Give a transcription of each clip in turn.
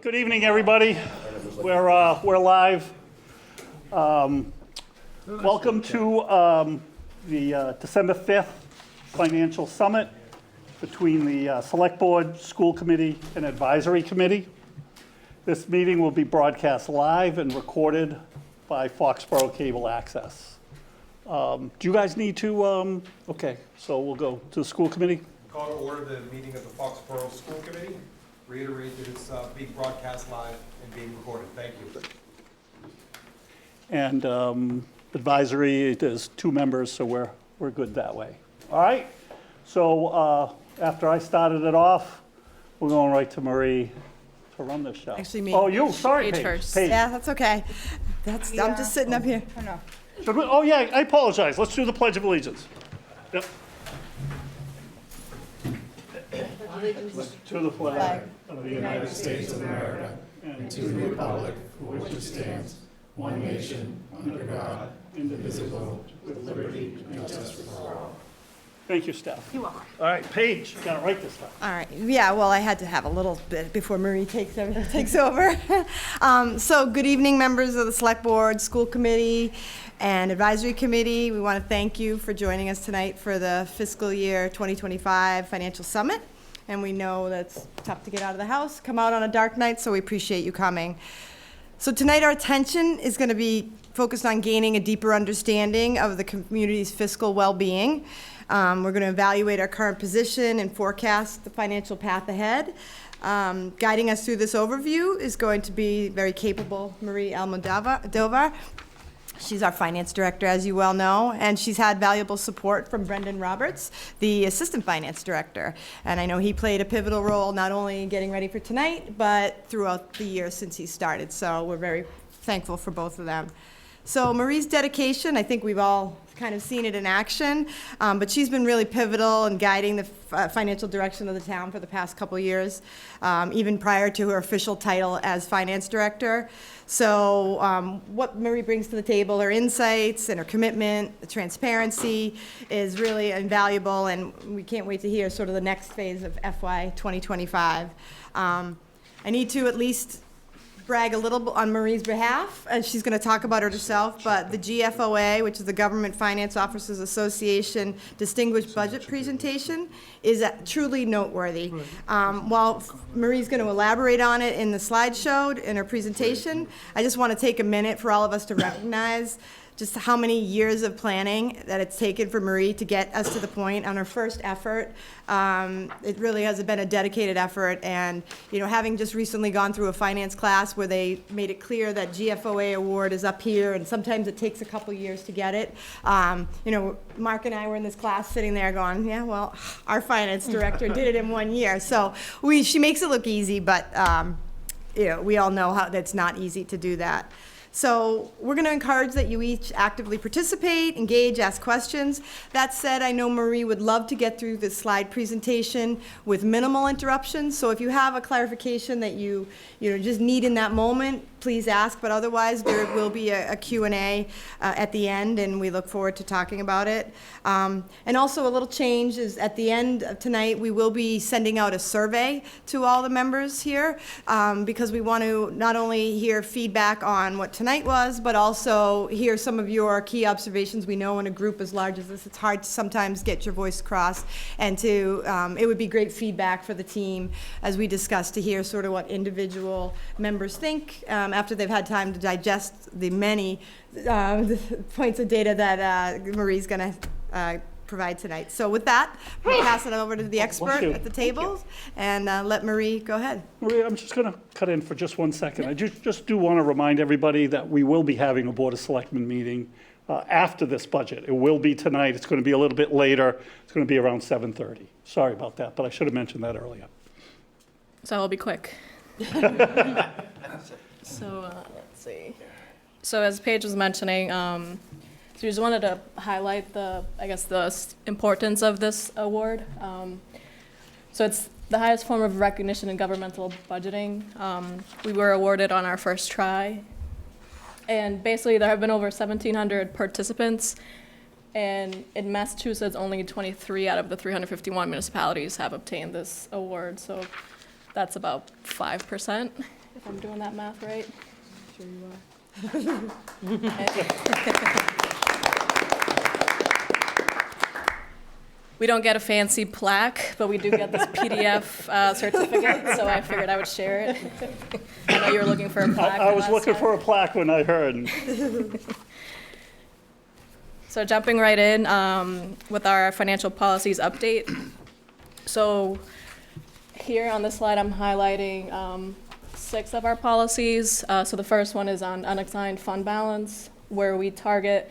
Good evening, everybody. We're live. Welcome to the December 5th Financial Summit between the Select Board, School Committee, and Advisory Committee. This meeting will be broadcast live and recorded by Foxborough Cable Access. Do you guys need to, okay, so we'll go to the School Committee. Call to order the meeting of the Foxborough School Committee. Reiterate that it's being broadcast live and being recorded. Thank you. And advisory, there's 2 members, so we're good that way. All right, so after I started it off, we're going right to Marie to run this show. Actually, me. Oh, you, sorry, Paige Paige. first. Paige. Yeah, that's okay. I'm just sitting up here. Oh, no. Should we- Oh, yeah, I apologize. Let's do the Pledge of Allegiance. Yep. To the flag of the United States of America and to the republic for which it stands, one nation, under God, indivisible, with liberty and justice for all. Thank you, Steph. You're welcome. All right, Paige, you gotta write this stuff. All right. Yeah, well, I had to have a little bit before Marie takes over. So good evening, members of the Select Board, School Committee, and Advisory Committee. We want to thank you for joining us tonight for the fiscal year 2025 Financial Summit. And we know that's tough to get out of the house, come out on a dark night, so we appreciate you coming. So tonight our attention is going to be focused on gaining a deeper understanding of the community's fiscal well-being. We're going to evaluate our current position and forecast the financial path ahead. Guiding us through this overview is going to be very capable Marie Almodovar. She's our finance director, as you well know, and she's had valuable support from Brendan Roberts, the assistant finance director. And I know he played a pivotal role not only in getting ready for tonight, but throughout the year since he started. So we're very thankful for both of them. So Marie's dedication, I think we've all kind of seen it in action, but she's been really pivotal in guiding the financial direction of the town for the past couple years, even prior to her official title as finance director. So what Marie brings to the table, her insights and her commitment, the transparency is really invaluable, and we can't wait to hear sort of the next phase of FY 2025. I need to at least brag a little on Marie's behalf, and she's going to talk about it herself, but the GFOA, which is the Government Finance Officers Association Distinguished Budget Presentation, is truly noteworthy. While Marie's going to elaborate on it in the slideshow in her presentation, I just want to take a minute for all of us to recognize just how many years of planning that it's taken for Marie to get us to the point on her first effort. It really has been a dedicated effort, and having just recently gone through a finance class where they made it clear that GFOA award is up here, and sometimes it takes a couple years to get it. Mark and I were in this class sitting there going, yeah, well, our finance director did it in 1 year. So she makes it look easy, but we all know how that's not easy to do that. So we're going to encourage that you each actively participate, engage, ask questions. That said, I know Marie would love to get through this slide presentation with minimal interruptions. So if you have a clarification that you just need in that moment, please ask. But otherwise, there will be a Q&A at the end, and we look forward to talking about it. And also a little change is at the end of tonight, we will be sending out a survey to all the members here because we want to not only hear feedback on what tonight was, but also hear some of your key observations. We know in a group as large as this, it's hard to sometimes get your voice across, and it would be great feedback for the team as we discuss to hear sort of what individual members think after they've had time to digest the many points of data that Marie's going to provide tonight. So with that, we'll pass it over to the expert at the table and let Marie go ahead. Marie, I'm just going to cut in for just 1 second. I just do want to remind everybody that we will be having a Board of Selectmen meeting after this budget. It will be tonight. It's going to be a little bit later. It's going to be around 7:30. Sorry about that, but I should have mentioned that earlier. So I'll be quick. So let's see. So as Paige was mentioning, so we just wanted to highlight the importance of this award. So it's the highest form of recognition in governmental budgeting. We were awarded on our first try. And basically there have been over 1,700 participants. And in Massachusetts, only 23 out of the 351 municipalities have obtained this award. So That's about 5%, if I'm doing that math right. Sure you are. We don't get a fancy plaque, but we do get this PDF certificate, so I figured I would share it. I know you were looking for a plaque. I was last looking time. for a plaque when I heard. So jumping right in with our financial policies update. So here on this slide, I'm highlighting 6 of our policies. So the first one is on unassigned fund balance, where we target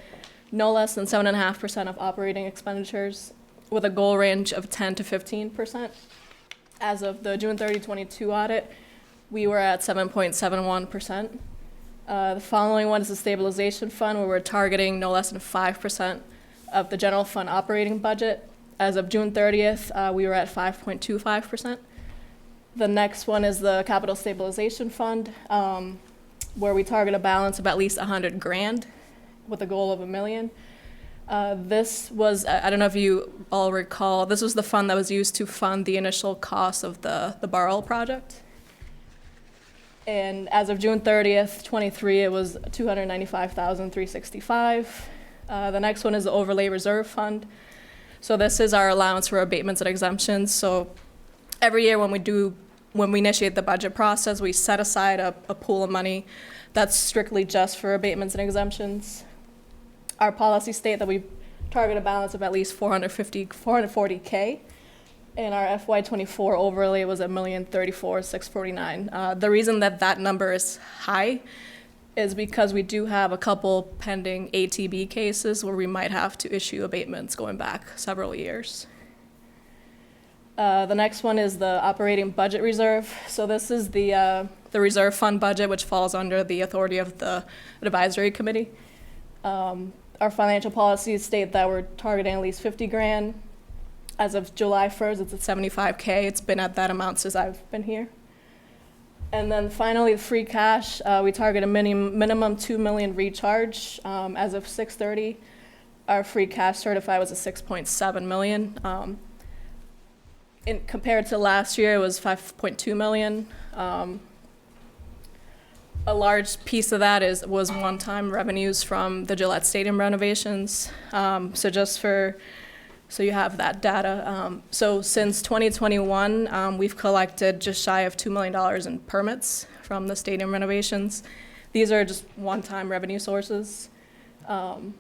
no less than 7.5% of operating expenditures with a goal range of 10 to 15%. As of the June 30, 22 audit, we were at 7.71%. The following one is the stabilization fund, where we're targeting no less than 5% of the general fund operating budget. As of June 30th, we were at 5.25%. The next one is the capital stabilization fund, where we target a balance of at least $100,000 with a goal of $1 million. This was, I don't know if you all recall, this was the fund that was used to fund the initial cost of the Borough project. And as of June 30th, 23, it was $295,365. The next one is the overlay reserve fund. So this is our allowance for abatements and exemptions. So every year when we initiate the budget process, we set aside a pool of money that's strictly just for abatements and exemptions. Our policies state that we target a balance of at least $440K, and our FY24 overlay was $1,034,649. The reason that number is high is because we do have a couple pending ATB cases where we might have to issue abatements going back several years. The next one is the operating budget reserve. So this is the reserve fund budget, which falls under the authority of the advisory committee. Our financial policies state that we're targeting at least $50,000. As of July 1st, it's at $75K. It's been at that amount since I've been here. And then finally, the free cash, we target a minimum $2 million recharge. As of 6/30, our free cash certified was a $6.7 million. Compared to last year, it was $5.2 million. A large piece of that was one-time revenues from the Gillette Stadium renovations. So you have that data. So since 2021, we've collected just shy of $2 million in permits from the stadium renovations. These are just one-time revenue sources. So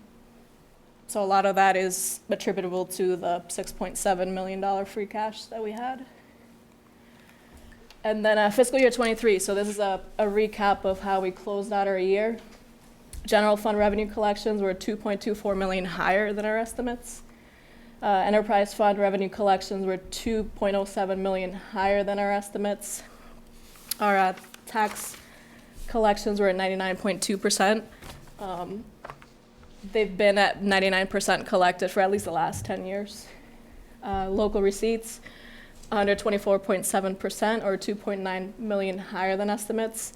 a lot of that is attributable to the $6.7 million free cash that we had. And then fiscal year 23, so this is a recap of how we closed out our year. General fund revenue collections were $2.24 million higher than our estimates. Enterprise fund revenue collections were $2.07 million higher than our estimates. Our tax collections were at 99.2%. They've been at 99% collected for at least the last 10 years. Local receipts, 124.7%, or $2.9 million higher than estimates.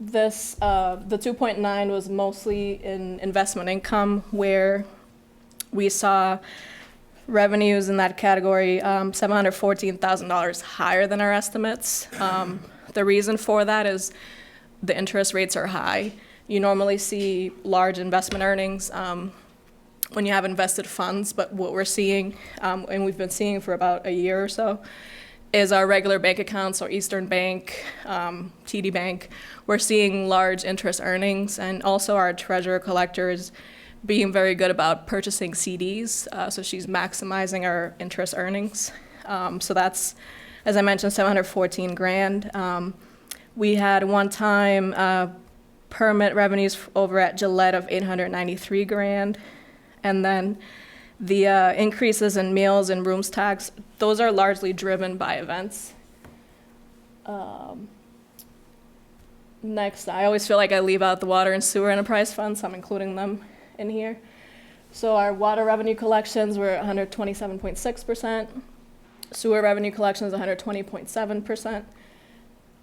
The 2.9 was mostly in investment income, where we saw revenues in that category $714,000 higher than our estimates. The reason for that is the interest rates are high. You normally see large investment earnings when you have invested funds, but what we're seeing, and we've been seeing for about a year or so, is our regular bank accounts, or Eastern Bank, TD Bank. We're seeing large interest earnings, and also our treasurer collector is being very good about purchasing CDs, so she's maximizing our interest earnings. So that's, as I mentioned, $714,000. We had one-time permit revenues over at Gillette of $893,000, and then the increases in meals and rooms tax, those are largely driven by events. Next, I always feel like I leave out the water and sewer enterprise funds, so I'm including them in here. So our water revenue collections were 127.6%, sewer revenue collections 120.7%.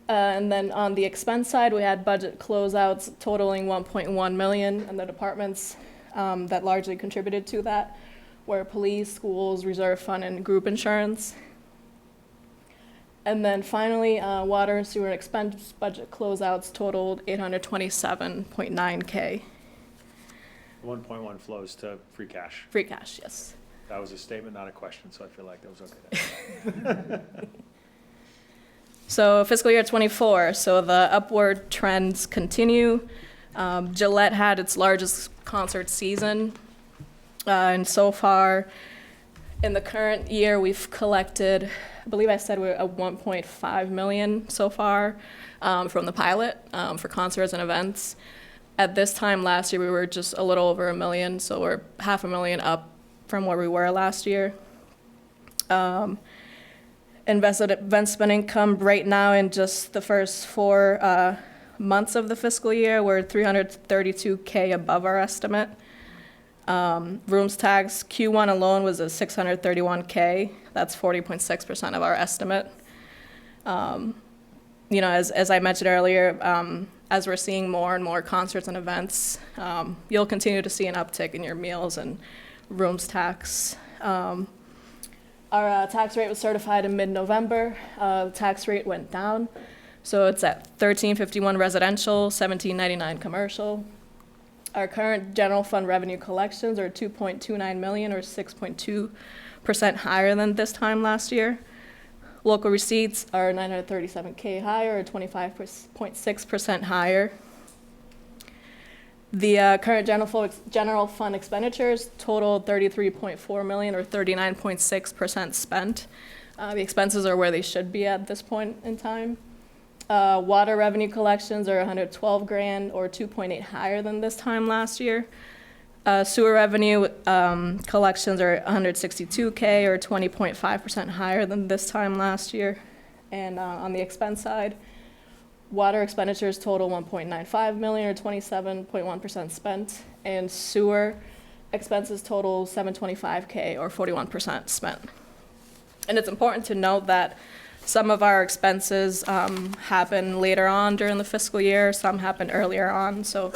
And then on the expense side, we had budget closeouts totaling $1.1 million, and the departments that largely contributed to that were police, schools, reserve fund, and group insurance. And then finally, water and sewer expense budget closeouts totaled 827.9K. 1.1 flows to free cash. Free cash, yes. That was a statement, not a question, so I feel like that was okay. So fiscal year '24, so the upward trends continue. Gillette had its largest concert season, and so far, in the current year, we've collected, I believe I said we're at 1.5 million so far from the pilot for concerts and events. At this time last year, we were just a little over 1 million, so we're $500,000 up from where we were last year. Invested investment income right now in just the first 4 months of the fiscal year, we're $332K above our estimate. Rooms tax, Q1 alone was a $631K. That's 40.6% of our estimate. As I mentioned earlier, as we're seeing more and more concerts and events, you'll continue to see an uptick in your meals and rooms tax. Our tax rate was certified in mid-November. The tax rate went down, so it's at $13.51 residential, $17.99 commercial. Our current general fund revenue collections are $2.29 million, or 6.2% higher than this time last year. Local receipts are $937K higher, or 25.6% higher. The current general fund expenditures totaled $33.4 million, or 39.6% spent. The expenses are where they should be at this point in time. Water revenue collections are $112,000, or 2.8% higher than this time last year. Sewer revenue collections are $162K, or 20.5% higher than this time last year. And on the expense side, water expenditures total $1.95 million, or 27.1% spent, and sewer expenses total $725K, or 41% spent. And it's important to note that some of our expenses happen later on during the fiscal year, some happen earlier on. So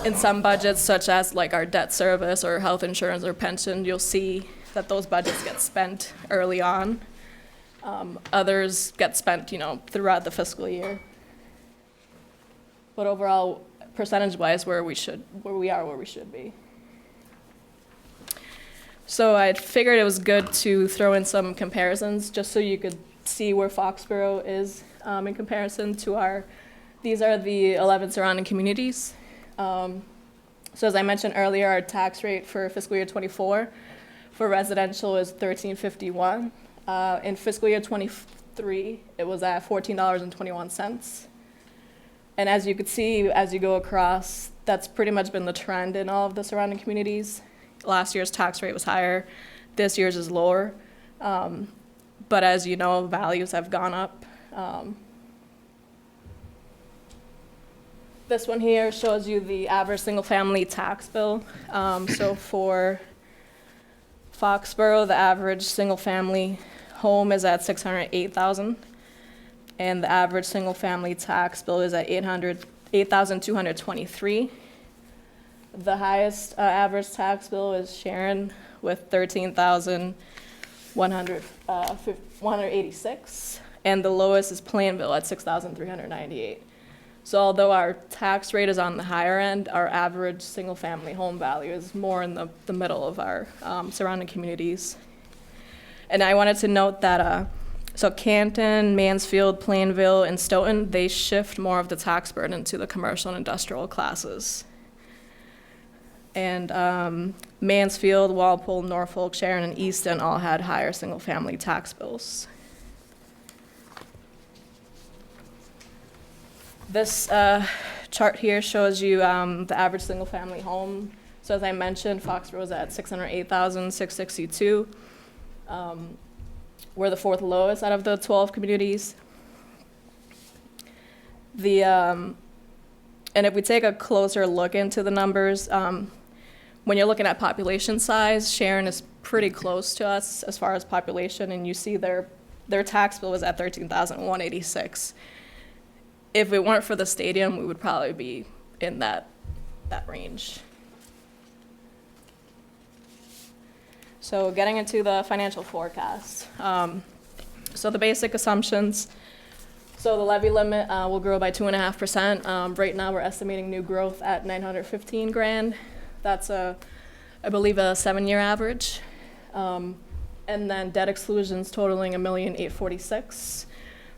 in some budgets, such as like our debt service or health insurance or pension, you'll see that those budgets get spent early on. Others get spent, throughout the fiscal year. But overall, percentage-wise, where we are where we should be. So I figured it was good to throw in some comparisons, just so you could see where Foxborough is in comparison to these are the 11 surrounding communities. So as I mentioned earlier, our tax rate for fiscal year '24 for residential is $13.51. In fiscal year '23, it was at $14.21. And as you could see, as you go across, that's pretty much been the trend in all of the surrounding communities. Last year's tax rate was higher. This year's is lower. But as you know, values have gone up. This one here shows you the average single-family tax bill. So for Foxborough, the average single-family home is at $608,000, and the average single-family tax bill is at $8,223. The highest average tax bill is Sharon with $13,186, and the lowest is Plainville at $6,398. So although our tax rate is on the higher end, our average single-family home value is more in the middle of our surrounding communities. And I wanted to note that so Canton, Mansfield, Plainville, and Stoughton, they shift more of the tax burden to the commercial and industrial classes. And Mansfield, Walpole, Norfolk, Sharon, and Easton all had higher single-family tax bills. This chart here shows you the average single-family home. So as I mentioned, Foxborough was at $608,662. We're the fourth lowest out of the 12 communities. And if we take a closer look into the numbers, when you're looking at population size, Sharon is pretty close to us as far as population, and you see their tax bill was at $13,186. If it weren't for the stadium, we would probably be in that range. So getting into the financial forecast. So the basic assumptions, so the levy limit will grow by 2.5%. Right now, we're estimating new growth at 915 grand. That's I believe, a 7-year average. And then debt exclusions totaling $1,846,000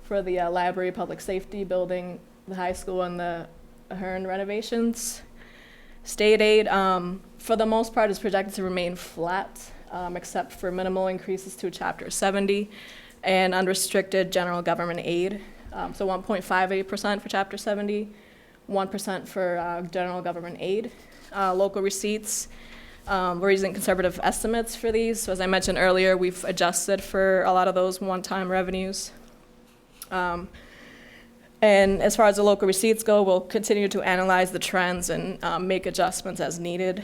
for the library, public safety building, the high school, and the Ahern renovations. State aid, for the most part, is projected to remain flat, except for minimal increases to Chapter 70 and unrestricted general government aid. So 1.58% for Chapter 70, 1% for general government aid. Local receipts, we're using conservative estimates for these. So as I mentioned earlier, we've adjusted for a lot of those one-time revenues. And as far as the local receipts go, we'll continue to analyze the trends and make adjustments as needed.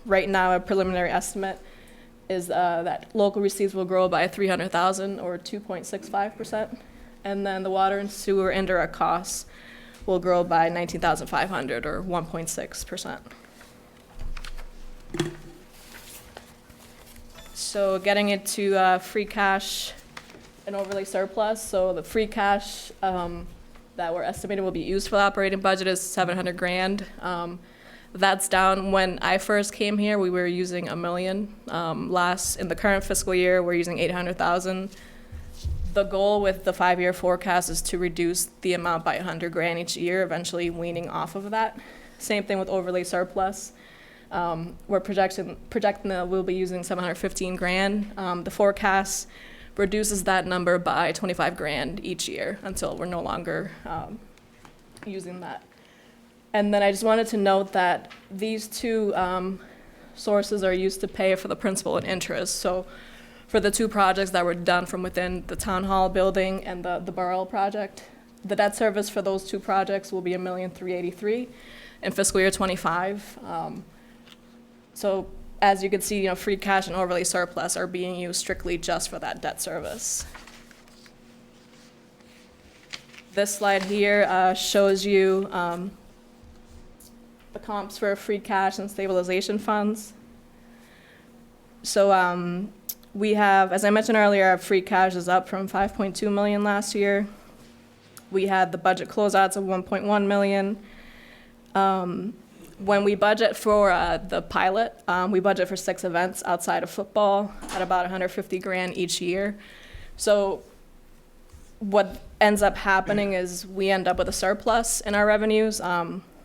Right now, a preliminary estimate is that local receipts will grow by $300,000 or 2.65%. And then the water and sewer indirect costs will grow by $19,500 or 1.6%. So getting into free cash and overlay surplus. So the free cash that we're estimating will be used for the operating budget is 700 grand. That's down. When I first came here, we were using $1 million. In the current fiscal year, we're using 800,000. The goal with the 5-year forecast is to reduce the amount by 100 grand each year, eventually weaning off of that. Same thing with overlay surplus. We're projecting that we'll be using 715 grand. The forecast reduces that number by 25 grand each year until we're no longer using that. And then I just wanted to note that these two sources are used to pay for the principal and interest. So for the two projects that were done from within the town hall building and the borough project, the debt service for those two projects will be $1,383,000 in fiscal year 25. So as you can see, free cash and overlay surplus are being used strictly just for that debt service. This slide here shows you the comps for free cash and stabilization funds. So we have, as I mentioned earlier, our free cash is up from 5.2 million last year. We had the budget closeouts of 1.1 million. When we budget for the pilot, we budget for 6 events outside of football at about 150 grand each year. So what ends up happening is we end up with a surplus in our revenues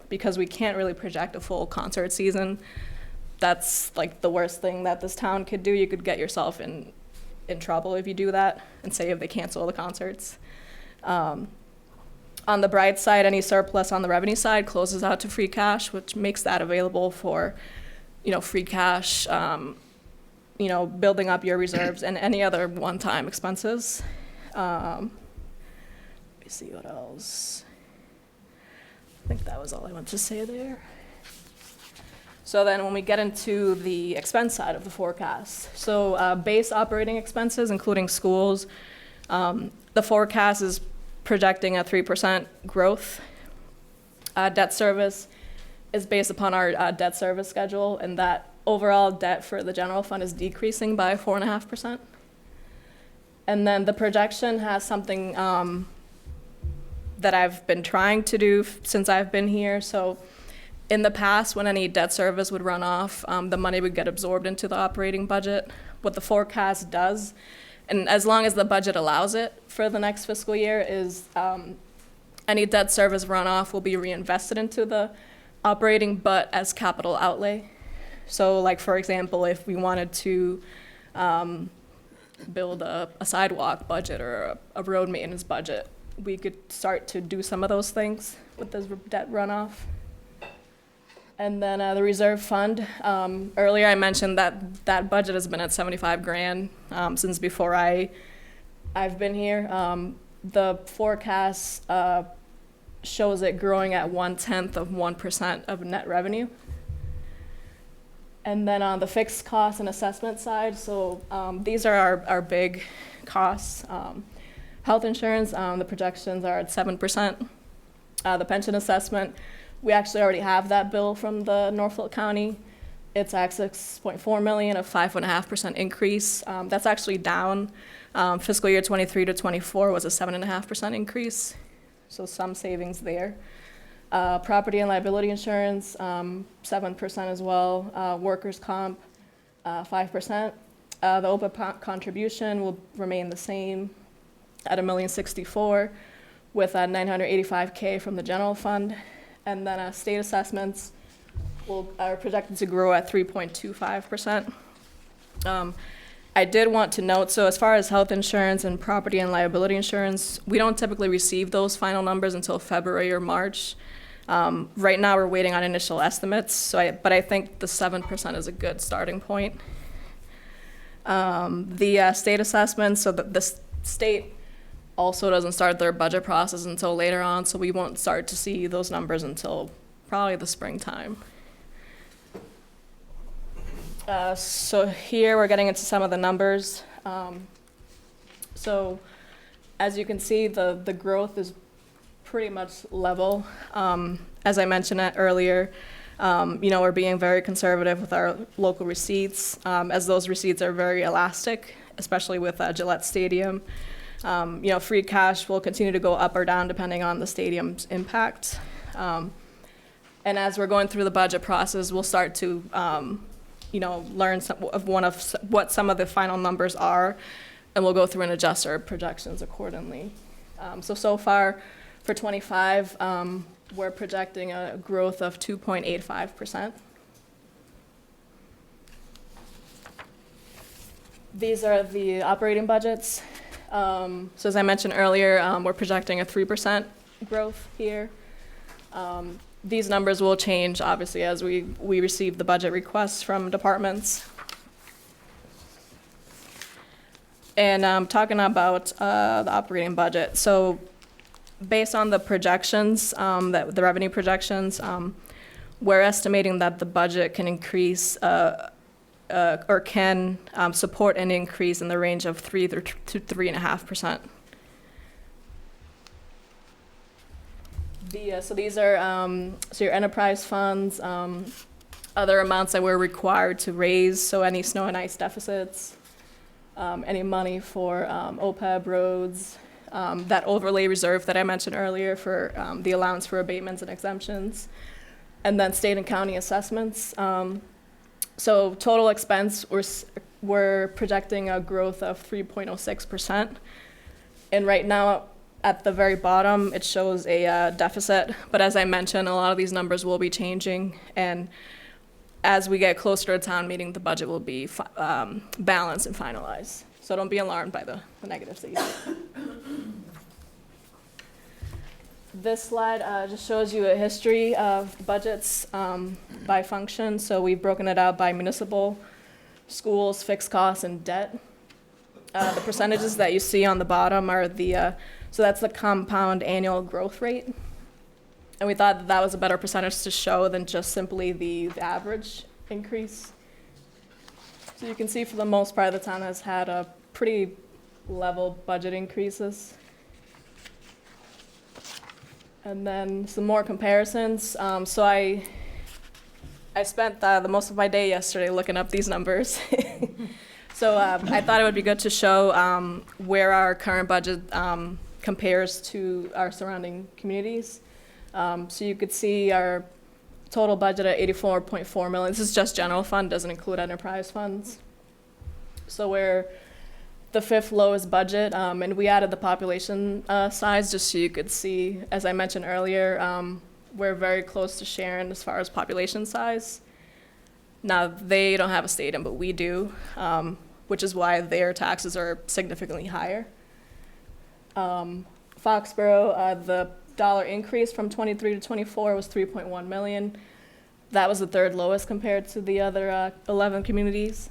because we can't really project a full concert season. That's like the worst thing that this town could do. You could get yourself in trouble if you do that, and say if they cancel the concerts. On the bright side, any surplus on the revenue side closes out to free cash, which makes that available for, free cash, building up your reserves and any other one-time expenses. Let me see what else. I think that was all I wanted to say there. So then when we get into the expense side of the forecast, so base operating expenses, including schools, the forecast is projecting a 3% growth. Debt service is based upon our debt service schedule, and that overall debt for the general fund is decreasing by 4.5%. And then the projection has something that I've been trying to do since I've been here. So in the past, when any debt service would run off, the money would get absorbed into the operating budget. What the forecast does, and as long as the budget allows it for the next fiscal year, is any debt service runoff will be reinvested into the operating, but as capital outlay. So like, for example, if we wanted to build a sidewalk budget or a road maintenance budget, we could start to do some of those things with this debt runoff. And then the reserve fund. Earlier I mentioned that budget has been at 75 grand since before I've been here. The forecast shows it growing at 0.1% of net revenue. And then on the fixed cost and assessment side, so these are our big costs. Health insurance, the projections are at 7%. The pension assessment, we actually already have that bill from the Norfolk County It's at 6.4 million, a 5.5% increase. That's actually down. Fiscal year 23 to 24 was a 7.5% increase, so some savings there. Property and liability insurance, 7% as well. Workers' comp, 5%. The OPEB contribution will remain the same at $1,064,000 with $985K from the general fund. And then state assessments are projected to grow at 3.25%. I did want to note, so as far as health insurance and property and liability insurance, we don't typically receive those final numbers until February or March. Right now, we're waiting on initial estimates, but I think the 7% is a good starting point. The state assessments, so the state also doesn't start their budget process until later on, so we won't start to see those numbers until probably the springtime. So here we're getting into some of the numbers. So as you can see, the growth is pretty much level. As I mentioned earlier, we're being very conservative with our local receipts, as those receipts are very elastic, especially with Gillette Stadium. Free cash will continue to go up or down depending on the stadium's impact. And as we're going through the budget process, we'll start to learn what some of the final numbers are, and we'll go through and adjust our projections accordingly. So far for 25, we're projecting a growth of 2.85%. These are the operating budgets. So as I mentioned earlier, we're projecting a 3% growth here. These numbers will change, obviously, as we receive the budget requests from departments. And talking about the operating budget. So based on the projections, the revenue projections, we're estimating that the budget can increase or can support an increase in the range of 3 to 3.5%. So these are your enterprise funds, other amounts that we're required to raise, so any snow and ice deficits, any money for OPEB roads, that overlay reserve that I mentioned earlier for the allowance for abatements and exemptions, and then state and county assessments. So total expense, we're projecting a growth of 3.06%. And right now, at the very bottom, it shows a deficit. But as I mentioned, a lot of these numbers will be changing. And as we get closer to a town meeting, the budget will be balanced and finalized. So don't be alarmed by the negatives that you see. This slide just shows you a history of budgets by function. So we've broken it out by municipal, schools, fixed costs, and debt. The percentages that you see on the bottom are so that's the compound annual growth rate. And we thought that was a better percentage to show than just simply the average increase. So you can see for the most part, the town has had a pretty level budget increases. And then some more comparisons. So I spent the most of my day yesterday looking up these numbers. So I thought it would be good to show where our current budget compares to our surrounding communities. So you could see our total budget at $84.4 million. This is just general fund, doesn't include enterprise funds. So we're the fifth lowest budget, and we added the population size just so you could see, as I mentioned earlier, we're very close to Sharon as far as population size. Now, they don't have a stadium, but we do, which is why their taxes are significantly higher. Foxborough, the dollar increase from 23 to 24 was 3.1 million. That was the third lowest compared to the other 11 communities.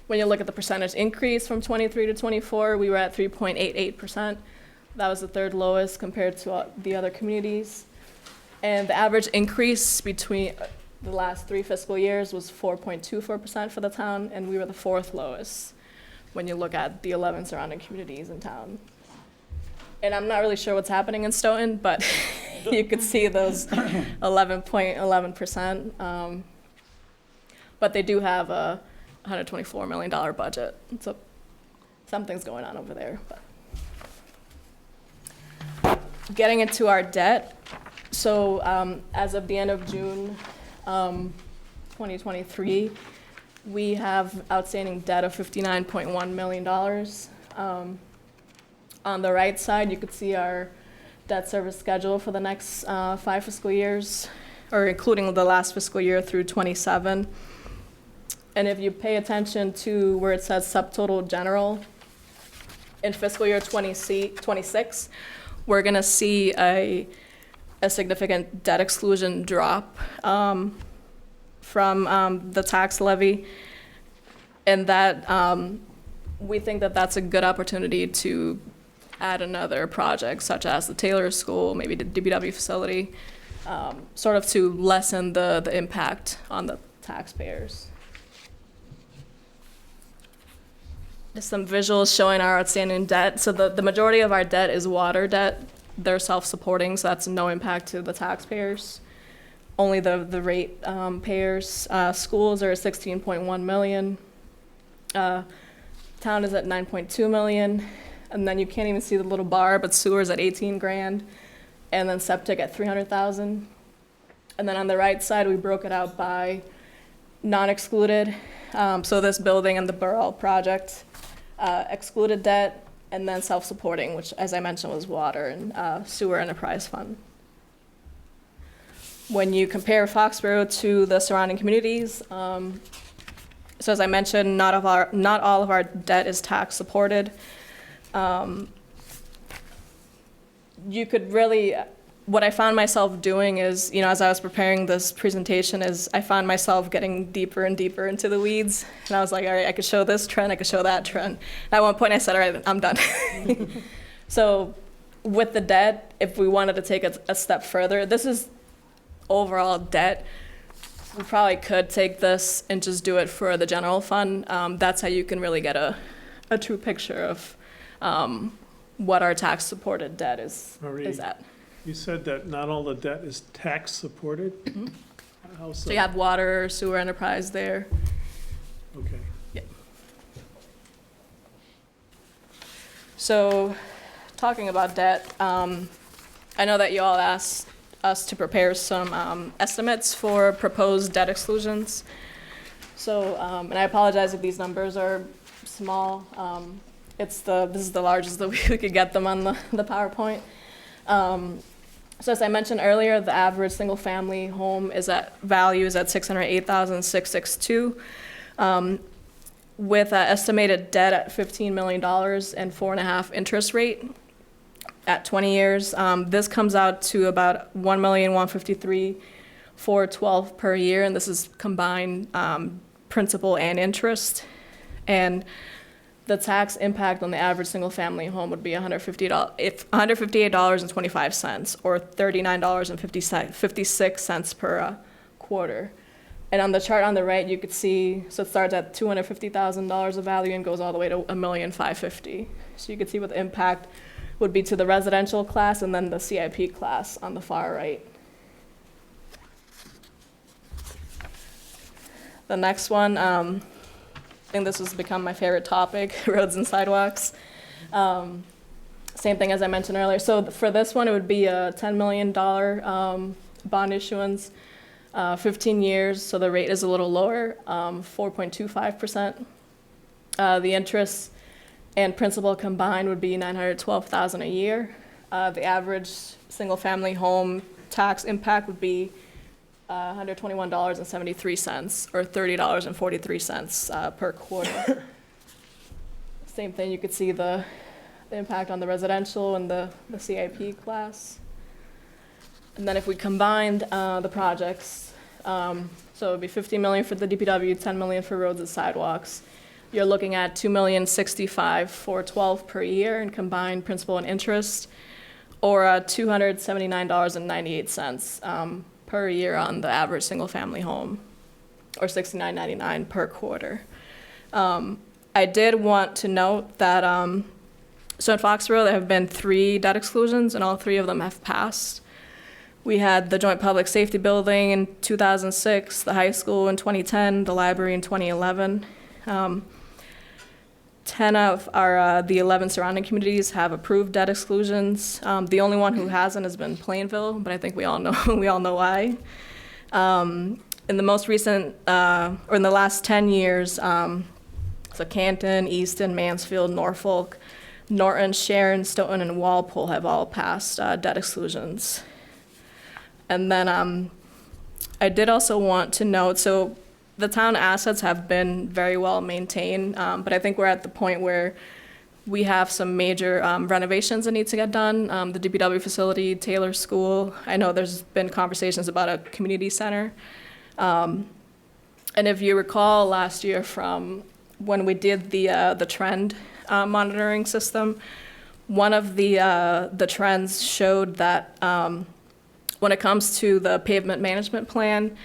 When you look at the percentage increase from 23 to 24, we were at 3.88%. That was the third lowest compared to the other communities. And the average increase between the last 3 fiscal years was 4.24% for the town, and we were the fourth lowest when you look at the 11 surrounding communities in town. And I'm not really sure what's happening in Stoughton, but you could see those 11.11%. But they do have a $124 million budget, so something's going on over there. But getting into our debt, so as of the end of June 2023, we have outstanding debt of $59.1 million. On the right side, you could see our debt service schedule for the next 5 fiscal years, or including the last fiscal year through 27. And if you pay attention to where it says subtotal general, in fiscal year 26, we're going to see a significant debt exclusion drop from the tax levy, and that we think that that's a good opportunity to add another project, such as the Taylor School, maybe the DPW facility, sort of to lessen the impact on the taxpayers. Just some visuals showing our outstanding debt. So the majority of our debt is water debt. They're self-supporting, so that's no impact to the taxpayers. Only the rate payers. Schools are at $16.1 million. Town is at $9.2 million. And then you can't even see the little bar, but sewer's at $18,000, and then septic at $300,000. And then on the right side, we broke it out by non-excluded. So this building and the Burrell project, excluded debt, and then self-supporting, which, as I mentioned, was water and sewer enterprise fund. When you compare Foxborough to the surrounding communities, so as I mentioned, not all of our debt is tax supported. You could really, what I found myself doing is, as I was preparing this presentation, is I found myself getting deeper and deeper into the weeds. And I was like, all right, I could show this trend, I could show that trend. And at one point I said, all right, I'm done. So with the debt, if we wanted to take a step further, this is overall debt. We probably could take this and just do it for the general fund. That's how you can really get a true picture of what our tax-supported debt is at. You said that not all the debt is tax-supported? Mm-hmm. How so? So you have water, sewer enterprise there. Okay. Yep. So, talking about debt, I know that you all asked us to prepare some estimates for proposed debt exclusions. So, and I apologize if these numbers are small. This is the largest that we could get them on the PowerPoint. So as I mentioned earlier, the average single-family home value is at $608,662, with estimated debt at $15 million and 4.5% interest rate at 20 years. This comes out to about $1,153,412 per year, and this is combined principal and interest. And the tax impact on the average single-family home would be $158.25, or $39.56 per quarter. And on the chart on the right, you could see, so it starts at $250,000 of value and goes all the way to $1,550,000. So you could see what the impact would be to the residential class and then the CIP class on the far right. The next one, I think this has become my favorite topic, roads and sidewalks. Same thing as I mentioned earlier. So for this one, it would be a $10 million bond issuance, 15 years, so the rate is a little lower, 4.25%. The interest and principal combined would be $912,000 a year. The average single-family home tax impact would be $121.73, or $30.43 per quarter. Same thing, you could see the impact on the residential and the CIP class. And then if we combined the projects, so it would be $50 million for the DPW, $10 million for roads and sidewalks. You're looking at $2,065,412 per year in combined principal and interest, or $279.98 per year on the average single-family home, or $69.99 per quarter. I did want to note that, so in Foxborough, there have been 3 debt exclusions, and all 3 of them have passed. We had the Joint Public Safety Building in 2006, the high school in 2010, the library in 2011. 10 of the 11 surrounding communities have approved debt exclusions. The only one who hasn't has been Plainville, but I think we all know why. In the most recent, or in the last 10 years, so Canton, Easton, Mansfield, Norfolk, Norton, Sharon, Stoughton, and Walpole have all passed debt exclusions. And then I did also want to note, so the town assets have been very well maintained, but I think we're at the point where we have some major renovations that need to get done. The DPW facility, Taylor School. I know there's been conversations about a community center. And if you recall last year from when we did the trend monitoring system, one of the trends showed that when it comes to the pavement management plan,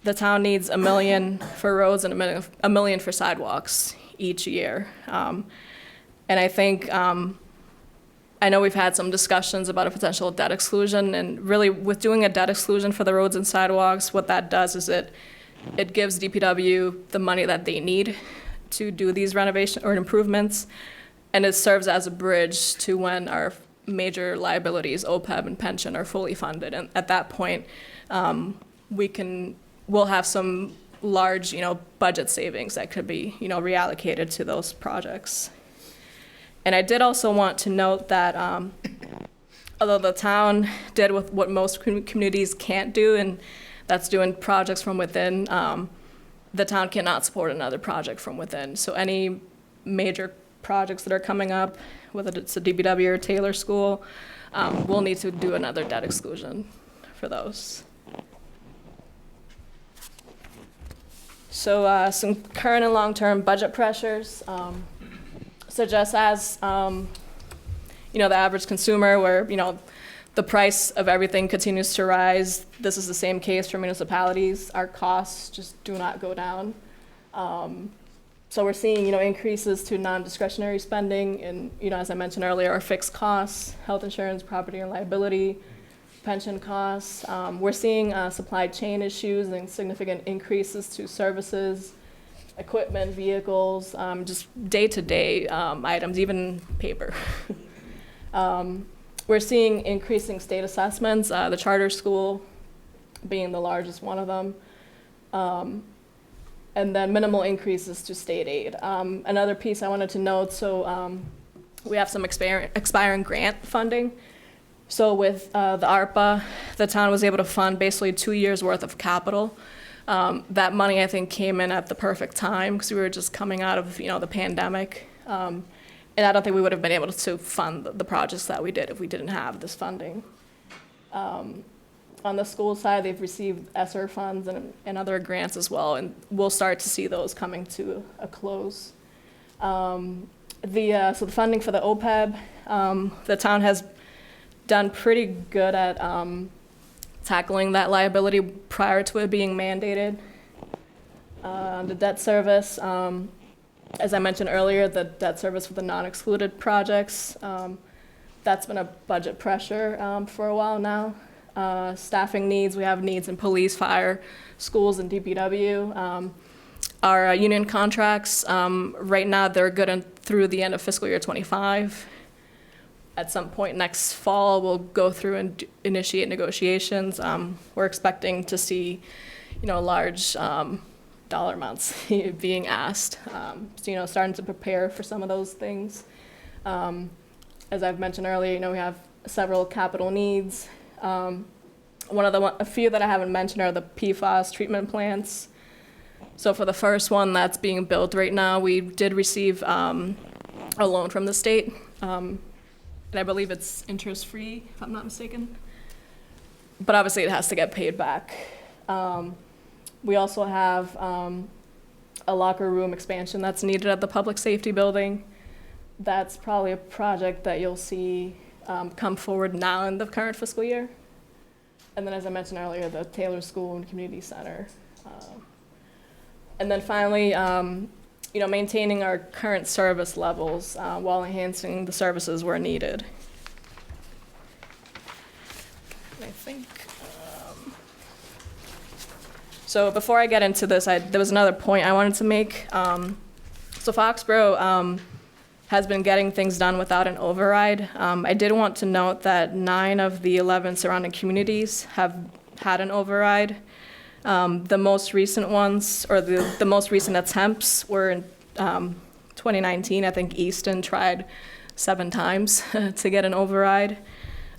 the town needs $1 million for roads and $1 million for sidewalks each year. And I think, I know we've had some discussions about a potential debt exclusion, and really with doing a debt exclusion for the roads and sidewalks, what that does is it gives DPW the money that they need to do these renovation or improvements, and it serves as a bridge to when our major liabilities, OPEB and pension, are fully funded. And at that point, we'll have some large, budget savings that could be, reallocated to those projects. And I did also want to note that although the town did with what most communities can't do, and that's doing projects from within, the town cannot support another project from within. So any major projects that are coming up, whether it's a DPW or Taylor School, we'll need to do another debt exclusion for those. So some current and long-term budget pressures. So just as, the average consumer where, the price of everything continues to rise, this is the same case for municipalities. Our costs just do not go down. So we're seeing, increases to non-discretionary spending and, as I mentioned earlier, our fixed costs, health insurance, property and liability, pension costs. We're seeing supply chain issues and significant increases to services, equipment, vehicles, just day-to-day items, even paper. We're seeing increasing state assessments, the charter school being the largest one of them, and then minimal increases to state aid. Another piece I wanted to note, so we have some expiring grant funding. So with the ARPA, the town was able to fund basically 2 years' worth of capital. That money, I think, came in at the perfect time because we were just coming out of, the pandemic. And I don't think we would have been able to fund the projects that we did if we didn't have this funding. On the school side, they've received ESSER funds and other grants as well, and we'll start to see those coming to a close. So the funding for the OPEB, the town has done pretty good at tackling that liability prior to it being mandated. The debt service, as I mentioned earlier, the debt service for the non-excluded projects, that's been a budget pressure for a while now. Staffing needs, we have needs in police, fire, schools, and DPW. Our union contracts, right now they're good through the end of fiscal year 25. At some point next fall, we'll go through and initiate negotiations. We're expecting to see, large dollar amounts being asked. So, starting to prepare for some of those things. As I've mentioned earlier, we have several capital needs. A few that I haven't mentioned are the PFAS treatment plants. So for the first one that's being built right now, we did receive a loan from the state. And I believe it's interest-free, if I'm not mistaken. But obviously it has to get paid back. We also have a locker room expansion that's needed at the public safety building. That's probably a project that you'll see come forward now in the current fiscal year. And then, as I mentioned earlier, the Taylor School and Community Center. And then finally, maintaining our current service levels while enhancing the services where needed. I think. So before I get into this, there was another point I wanted to make. So Foxborough has been getting things done without an override. I did want to note that 9 of the 11 surrounding communities have had an override. The most recent ones, or the most recent attempts were in 2019. I think Easton tried 7 times to get an override.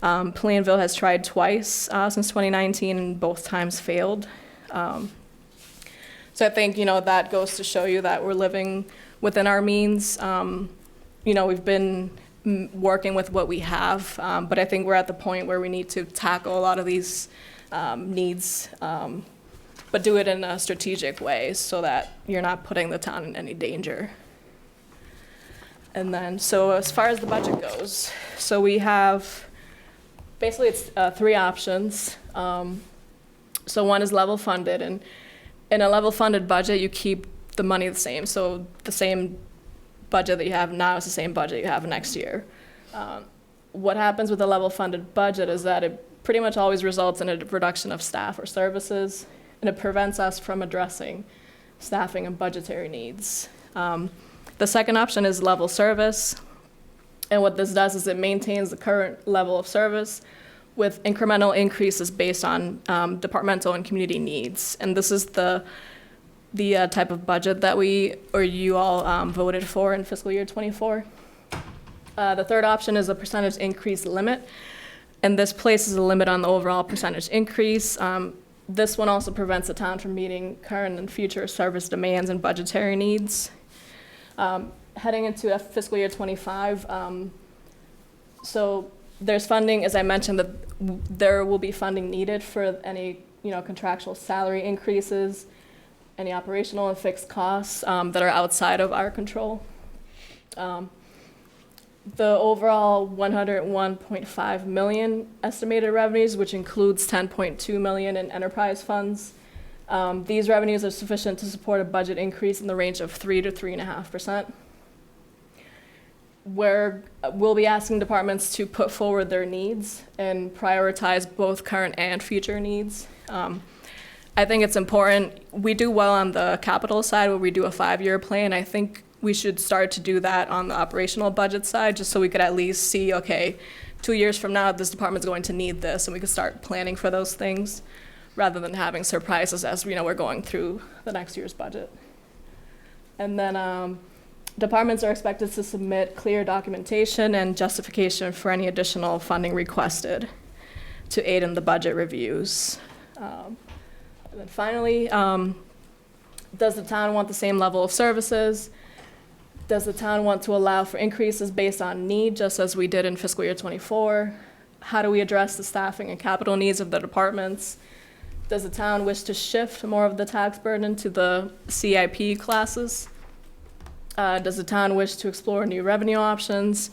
Plainville has tried twice since 2019, and both times failed. So I think, that goes to show you that we're living within our means. We've been working with what we have, but I think we're at the point where we need to tackle a lot of these needs, but do it in a strategic way so that you're not putting the town in any danger. And then, so as far as the budget goes, so we have, basically it's 3 options. So one is level funded, and in a level funded budget, you keep the money the same. So the same budget that you have now is the same budget you have next year. What happens with a level funded budget is that it pretty much always results in a reduction of staff or services, and it prevents us from addressing staffing and budgetary needs. The second option is level service, and what this does is it maintains the current level of service with incremental increases based on departmental and community needs. And this is the type of budget that you all voted for in fiscal year '24. The third option is a percentage increase limit, and this places a limit on the overall percentage increase. This one also prevents the town from meeting current and future service demands and budgetary needs. Heading into fiscal year '25, so there's funding, as I mentioned, that there will be funding needed for any contractual salary increases, any operational and fixed costs that are outside of our control. The overall 101.5 million estimated revenues, which includes 10.2 million in enterprise funds. These revenues are sufficient to support a budget increase in the range of 3 to 3.5%. Where we'll be asking departments to put forward their needs and prioritize both current and future needs. I think it's important. We do well on the capital side where we do a 5-year plan. I think we should start to do that on the operational budget side, just so we could at least see, okay, 2 years from now, this department's going to need this, and we could start planning for those things rather than having surprises as we're going through the next year's budget. And then departments are expected to submit clear documentation and justification for any additional funding requested to aid in the budget reviews. And then finally, does the town want the same level of services? Does the town want to allow for increases based on need, just as we did in fiscal year '24? How do we address the staffing and capital needs of the departments? Does the town wish to shift more of the tax burden to the CIP classes? Does the town wish to explore new revenue options,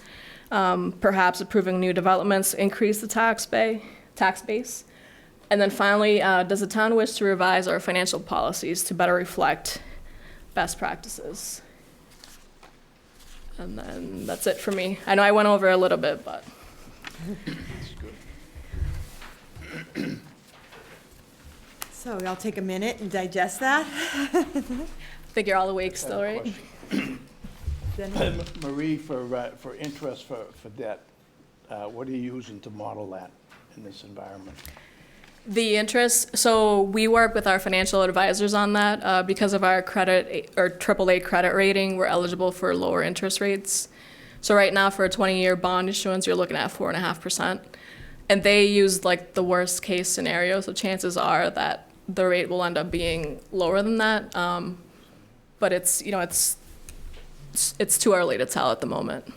perhaps approving new developments, increase the tax base? And then finally, does the town wish to revise our financial policies to better reflect best practices? And then that's it for me. I know I went over a little bit, but. So y'all take a minute and digest that. I think you're all awake still, right? Then- Marie, for interest for debt, what are you using to model that in this environment? The interest, so we work with our financial advisors on that. Because of our credit or AAA credit rating, we're eligible for lower interest rates. So right now for a 20-year bond issuance, you're looking at 4.5%. And they use like the worst case scenario, so chances are that the rate will end up being lower than that. But it's too early to tell at the moment.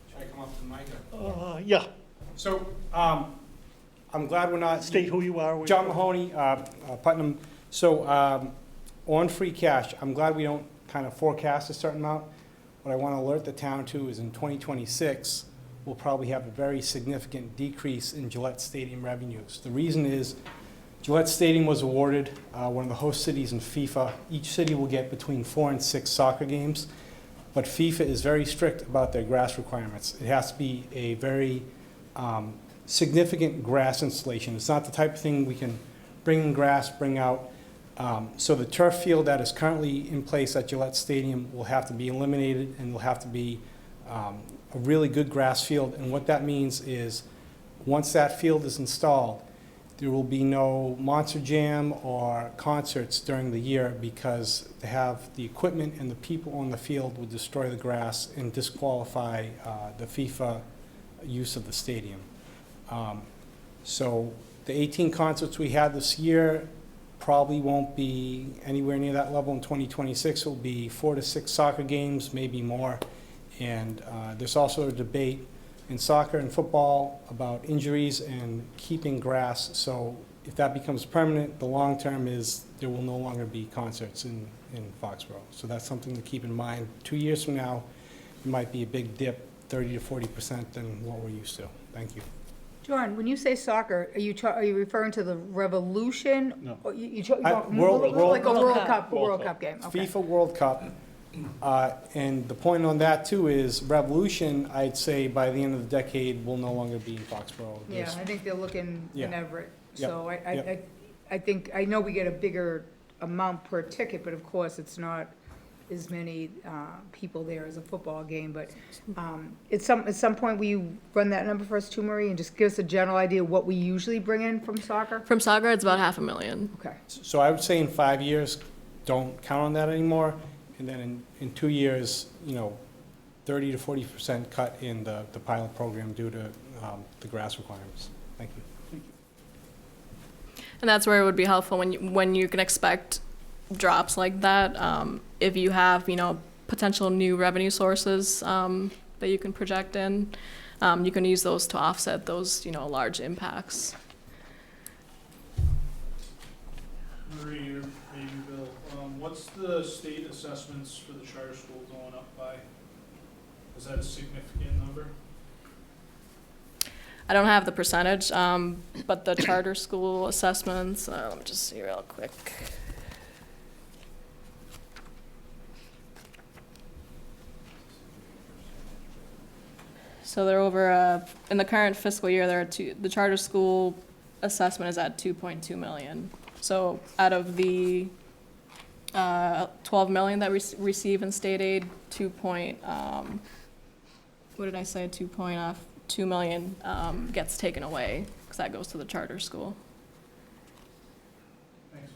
Should I come up to the mic? Yeah, So, I'm glad we're not. state who you are. John Mahoney, Putnam. So, on free cash, I'm glad we don't kind of forecast a certain amount. What I want to alert the town to is in 2026, we'll probably have a very significant decrease in Gillette Stadium revenues. The reason is Gillette Stadium was awarded one of the host cities in FIFA. Each city will get between 4 and 6 soccer games. but FIFA is very strict about their grass requirements. It has to be a very significant grass installation. It's not the type of thing we can bring in grass, bring out. So the turf field that is currently in place at Gillette Stadium will have to be eliminated, and will have to be a really good grass field. And what that means is, once that field is installed, there will be no Monster Jam or concerts during the year, because to have the equipment and the people on the field would destroy the grass and disqualify the FIFA use of the stadium. So the 18 concerts we had this year probably won't be anywhere near that level in 2026. It will be 4 to 6 soccer games, maybe more. And there's also a debate in soccer and football about injuries and keeping grass. So if that becomes permanent, the long term is there will no longer be concerts in Foxborough. So that's something to keep in mind. 2 years from now, it might be a big dip, 30 to 40% than what we're used to. Thank you. John, when you say soccer, are you referring to the Revolution? No. Or you World like a World Cup World Cup. game? Okay. FIFA World Cup. And the point on that too is Revolution, I'd say by the end of the decade, will no longer be in Foxborough. Yeah, I think they're looking in Yeah. Everett. Yep. So Yep. I think, I know we get a bigger amount per ticket, but of course, it's not as many people there as a football game. But at some point, will you run that number for us too, Marie, and just give us a general idea of what we usually bring in from soccer? From soccer, it's about 500,000. Okay. So I would say in 5 years, don't count on that anymore. And then in 2 years, 30 to 40% cut in the pilot program due to the grass requirements. Thank you. And that's where it would be helpful when you can expect drops like that. If you have, potential new revenue sources that you can project in, you can use those to offset those, large impacts. Marie, or maybe Bill, what's the state assessments for the charter school going up by? Is that a significant number? I don't have the percentage, but the charter school assessments, let me just see real quick. So they're over, in the current fiscal year, the charter school assessment is at 2.2 million. So out of the 12 million that we receive in state aid, 2.2 million gets taken away, because that goes to the charter school. Thanks.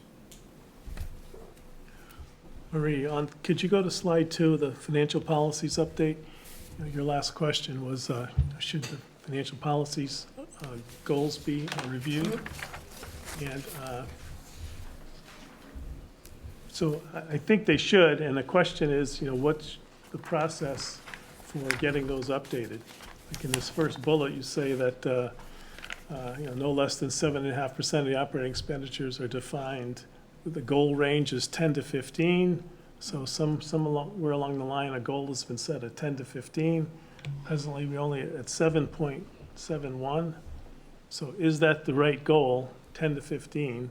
Marie, could you go to slide 2, the financial policies update? Your last question was, should the financial policies goals be reviewed? And so I think they should, and the question is, what's the process for getting those updated? Like in this first bullet, you say that no less than 7.5% of the operating expenditures are defined. The goal range is 10 to 15. So somewhere along the line, a goal has been set at 10 to 15. Presently, we're only at 7.71. So is that the right goal, 10 to 15,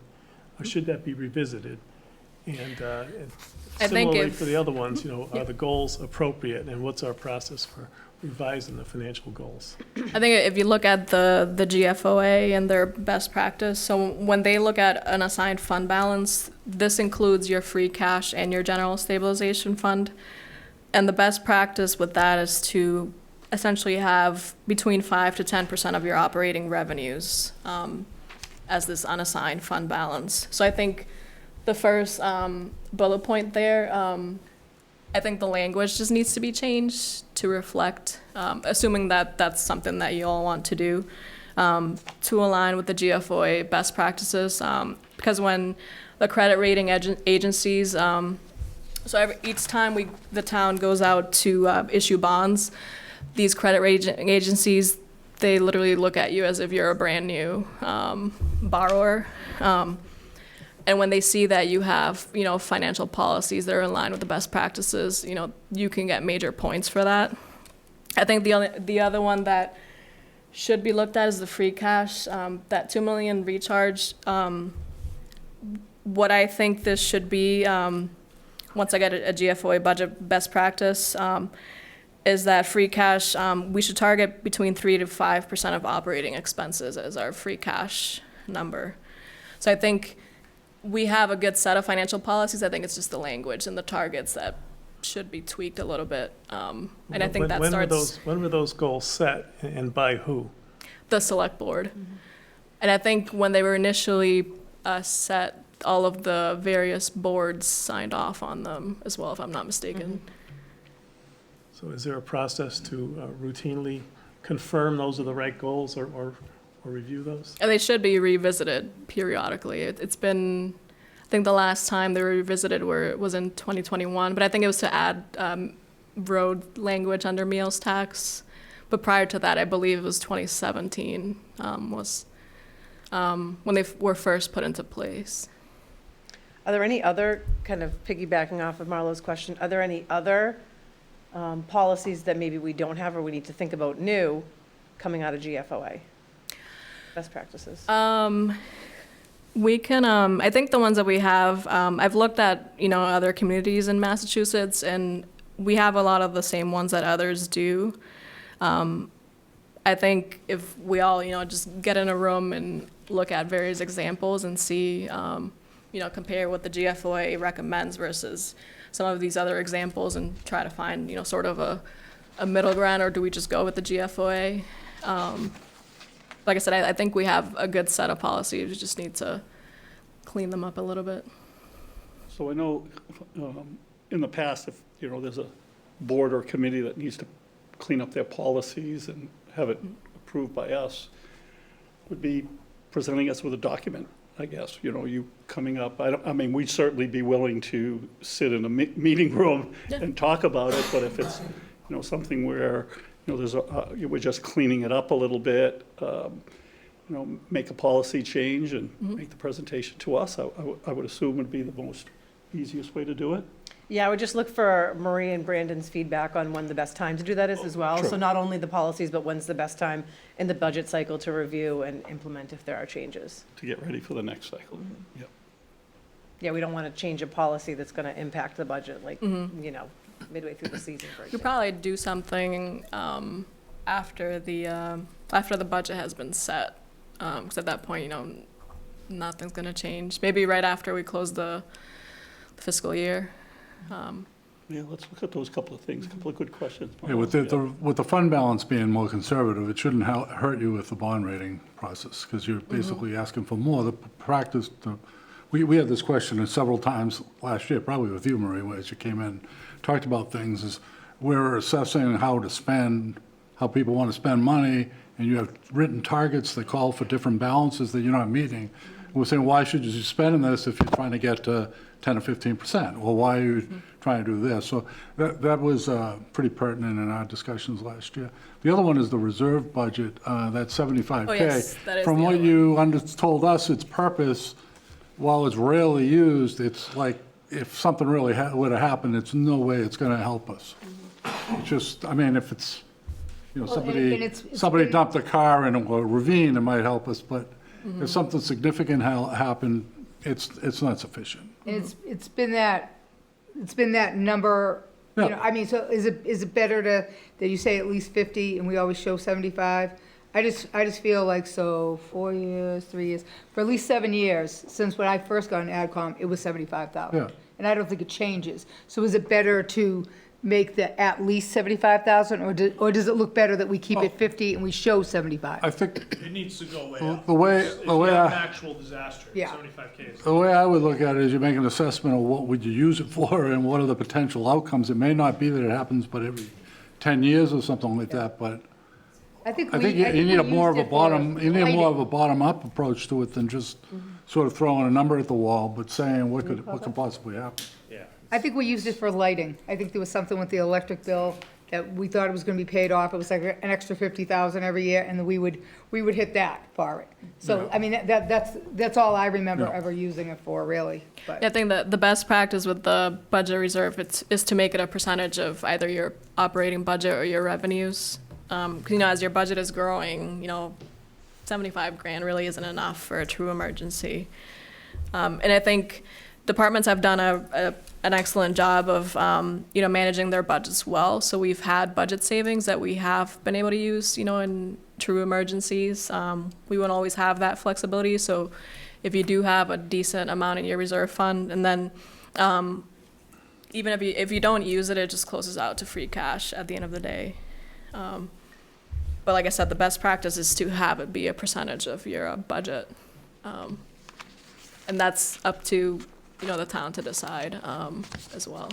or should that be revisited? And I think similarly for the other ones, are the goals appropriate, and what's our process for revising the financial goals? I think if you look at the GFOA and their best practice, so when they look at an assigned fund balance, this includes your free cash and your general stabilization fund. And the best practice with that is to essentially have between 5 to 10% of your operating revenues as this unassigned fund balance. So I think the first bullet point there, I think the language just needs to be changed to reflect, assuming that that's something that you all want to do, to align with the GFOA best practices. Because when the credit rating agencies, each time the town goes out to issue bonds, these credit rating agencies, they literally look at you as if you're a brand new borrower. And when they see that you have, financial policies that are in line with the best practices, you can get major points for that. I think the other one that should be looked at is the free cash, that $2 million recharge. What I think this should be, once I get a GFOA budget best practice, is that free cash, we should target between 3 to 5% of operating expenses as our free cash number. So I think we have a good set of financial policies. I think it's just the language and the targets that should be tweaked a little bit. And I think that starts When were those goals set and by who? the select board. And I think when they were initially set, all of the various boards signed off on them as well, if I'm not mistaken. So is there a process to routinely confirm those are the right goals or review those? And they should be revisited periodically. It's been, I think the last time they were revisited was in 2021, but I think it was to add road language under meals tax. But prior to that, I believe it was 2017 was when they were first put into place. Are there any other, kind of piggybacking off of Marlo's question, are there any other policies that maybe we don't have or we need to think about new coming out of GFOA? Best practices. We can, I think the ones that we have, I've looked at, other communities in Massachusetts, and we have a lot of the same ones that others do. I think if we all, just get in a room and look at various examples and see, compare what the GFOA recommends versus some of these other examples and try to find, sort of a middle ground, or do we just go with the GFOA? Like I said, I think we have a good set of policies. We just need to clean them up a little bit. So I know in the past, if, there's a board or committee that needs to clean up their policies and have it approved by us, would be presenting us with a document, I guess, you coming up. We'd certainly be willing to sit in a meeting room and talk about it, but if it's, something where, we're just cleaning it up a little bit, make a policy change and make the presentation to us, I would assume would be the most easiest way to do it. Yeah, I would just look for Marie and Brandon's feedback on when the best time to do that is as well. True. So not only the policies, but when's the best time in the budget cycle to review and implement if there are changes. To get ready for the next cycle. Yep. Yeah, we don't want to change a policy that's going to impact the budget, like, midway through the season, for We could example. probably do something after the budget has been set, because at that point, nothing's going to change. Maybe right after we close the fiscal year. Yeah, let's look at those couple of things, a couple of good questions. Yeah, with the fund balance being more conservative, it shouldn't hurt you with the bond rating process, because you're basically asking for more. The practice, we had this question several times last year, probably with you, Marie, as you came in, talked about things, is we're assessing how to spend, how people want to spend money, and you have written targets that call for different balances that you're not meeting. We're saying, why should you spend in this if you're trying to get 10 or 15%? Well, why are you trying to do this? So that was pretty pertinent in our discussions last year. The other one is the reserve budget, that 75K. Oh, yes, that is From the what other you told us, its purpose, while it's rarely used, it's like if something really would have happened, it's no way it's going to help us. It's just, if it's, and somebody been- dumped a car in a ravine, it might help us, but if something significant happened, it's not sufficient. And it's been that number, Yeah. so is it better that you say at least 50 and we always show 75? I just feel like, 4 years, 3 years, for at least 7 years, since when I first got in AdCom, it was 75,000. Yeah. And I don't think it changes. So is it better to make the at least 75,000, or does it look better that we keep it 50 and we show 75? I think It needs to go way up. the way If you have an I, actual disaster, Yeah. 75K is. the way I would look at it is you make an assessment of what would you use it for and what are the potential outcomes. It may not be that it happens, but every 10 years or something like that, but I think I think you need more of a bottom-up approach to it than just sort of throwing a number at the wall, but saying what could possibly happen. Yeah. I think we used it for lighting. I think there was something with the electric bill that we thought it was gonna be paid off. It was like an extra 50,000 every year, and then we would hit that for it. So, that's all I remember Yeah. ever using it for, really, but. I think that the best practice with the budget reserve is to make it a percentage of either your operating budget or your revenues. 'Cause, as your budget is growing, 75 grand really isn't enough for a true emergency. And I think departments have done an excellent job of, managing their budgets well. So we've had budget savings that we have been able to use, in true emergencies. We won't always have that flexibility. So if you do have a decent amount in your reserve fund, and then even if you don't use it, it just closes out to free cash at the end of the day. But like I said, the best practice is to have it be a percentage of your budget. And that's up to, the town to decide as well.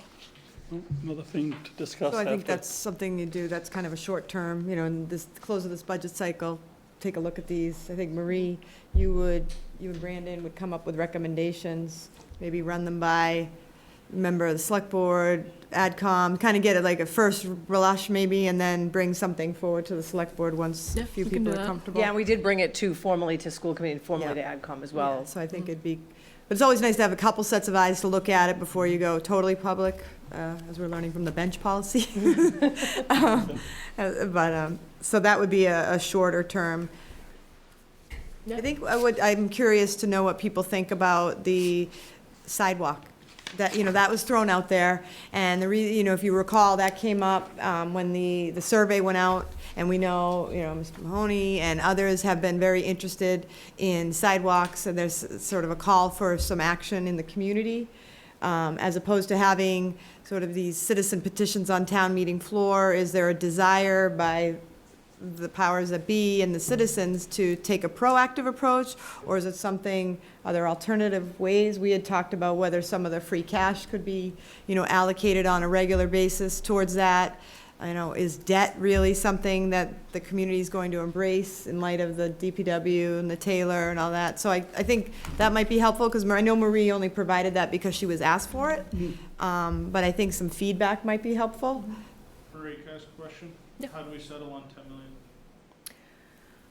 Another thing to discuss So I think after. that's something you do, that's kind of a short term, in this, close of this budget cycle, take a look at these. I think Marie, you and Brandon would come up with recommendations, maybe run them by a member of the select board, AdCom, kind of get it like a first blush maybe, and then bring something forward to the select board once a Yeah, few we can people do are that. comfortable. Yeah, and we did bring it formally to school committee, and formally to Yeah. AdCom as well. Yeah, so I think it'd be, but it's always nice to have a couple sets of eyes to look at it before you go totally public, as we're learning from the bench policy. So that would be a shorter term. I think I'm curious to know what people think about the sidewalk. That, that was thrown out there, and if you recall, that came up when the survey went out, and we know, Mr. Mahoney and others have been very interested in sidewalks, and there's sort of a call for some action in the community, as opposed to having sort of these citizen petitions on town meeting floor. Is there a desire by the powers that be and the citizens to take a proactive approach, or is it something, are there alternative ways? We had talked about whether some of the free cash could be, allocated on a regular basis towards that. Is debt really something that the community is going to embrace in light of the DPW and the Taylor and all that? So I think that might be helpful, because I know Marie only provided that because she was asked for it. But I think some feedback might be helpful. Marie, can I ask a question? Yeah. How do we settle on 10 million?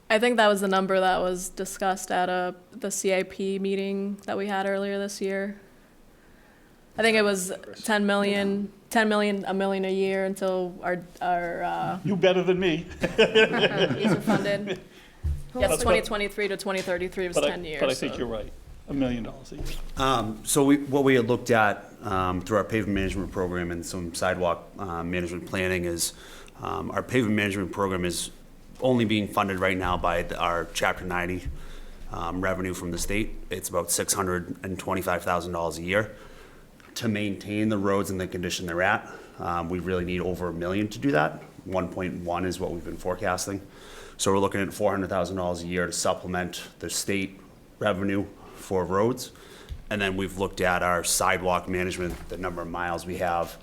I think that was the number that was discussed at the CIP meeting that we had earlier this year. I think it was 10 million, $1 million a year until our You better than me. fees are funded. Yes, But- 2023 to 2033 was But 10 years. But I think so. you're right, $1 million a year. So what we had looked at through our pavement management program and some sidewalk management planning is our pavement management program is only being funded right now by our Chapter 90 revenue from the state. It's about $625,000 a year. To maintain the roads in the condition they're at, we really need over $1 million to do that. 1.1 is what we've been forecasting. So we're looking at $400,000 a year to supplement the state revenue for roads. And then we've looked at our sidewalk management, the number of miles we have,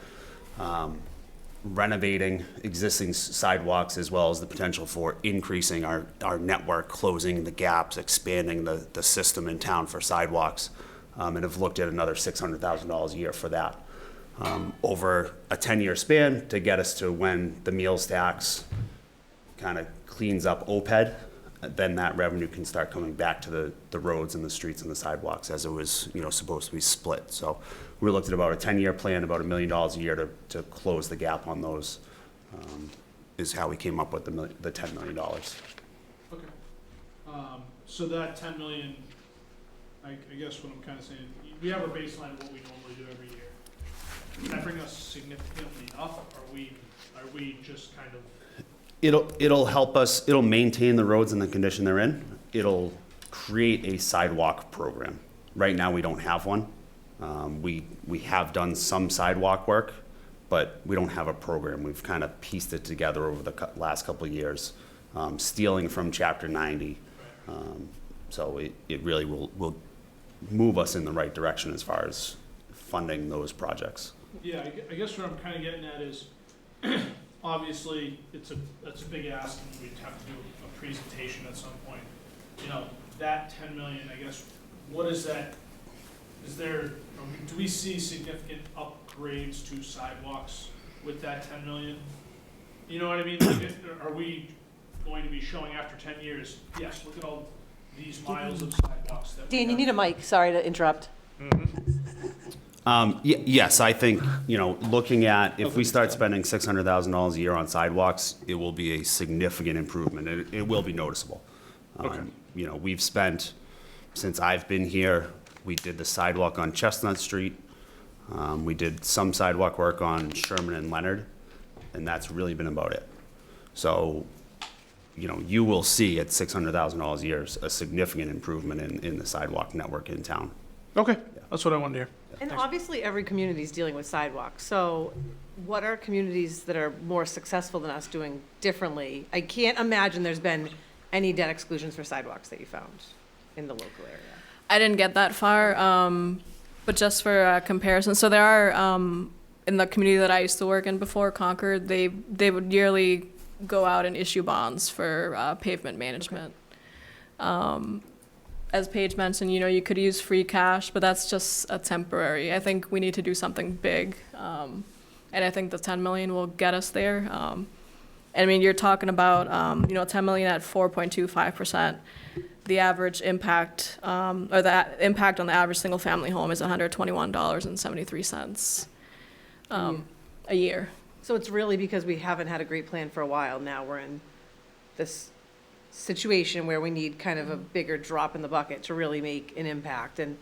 renovating existing sidewalks, as well as the potential for increasing our network, closing the gaps, expanding the system in town for sidewalks, and have looked at another $600,000 a year for that. Over a 10-year span to get us to when the meals tax kind of cleans up OPED, then that revenue can start coming back to the roads and the streets and the sidewalks as it was, supposed to be split. So we looked at about a 10-year plan, about $1 million a year to close the gap on those, is how we came up with the $10 million. Okay. So that 10 million, I guess what I'm kind of saying, we have our baseline of what we normally do every year. Does that bring us significantly up? Are we just kind of? It'll help us, it'll maintain the roads in the condition they're in. It'll create a sidewalk program. Right now, we don't have one. We have done some sidewalk work, but we don't have a program. We've kind of pieced it together over the last couple of years, stealing from Chapter 90. So it really will move us in the right direction as far as funding those projects. Yeah, I guess what I'm kind of getting at is, obviously, that's a big ask, and we'd have to do a presentation at some point. That 10 million, I guess, what is that? Do we see significant upgrades to sidewalks with that 10 million? You know what I mean? Like, are we going to be showing after 10 years, yes, look at all these miles of sidewalks that we Dan, you have. need a mic, sorry to interrupt. Yes, I think, looking at, if we start spending $600,000 a year on sidewalks, it will be a significant improvement. It will be noticeable. Okay. We've spent, since I've been here, We did the sidewalk on Chestnut Street. We did some sidewalk work on Sherman and Leonard, and that's really been about it. So, you know, you will see at $600,000 a year a significant improvement in the sidewalk network in town. Okay, that's what I wanted to hear. And obviously, every community is dealing with sidewalks, so what are communities that are more successful than us doing differently? I can't imagine there's been any debt exclusions for sidewalks that you found in the local area. I didn't get that far, but just for comparison, so there are, in the community that I used to work in before, Concord, they would yearly go out and issue bonds for pavement management. As Paige mentioned, you know, you could use free cash, but that's just a temporary. I think we need to do something big, and I think the 10 million will get us there. I mean, you're talking about, you know, 10 million at 4.25%. The average impact, or the impact on the average single-family home is $121.73 a year. So it's really because we haven't had a great plan for a while. Now we're in this situation where we need kind of a bigger drop in the bucket to really make an impact. And,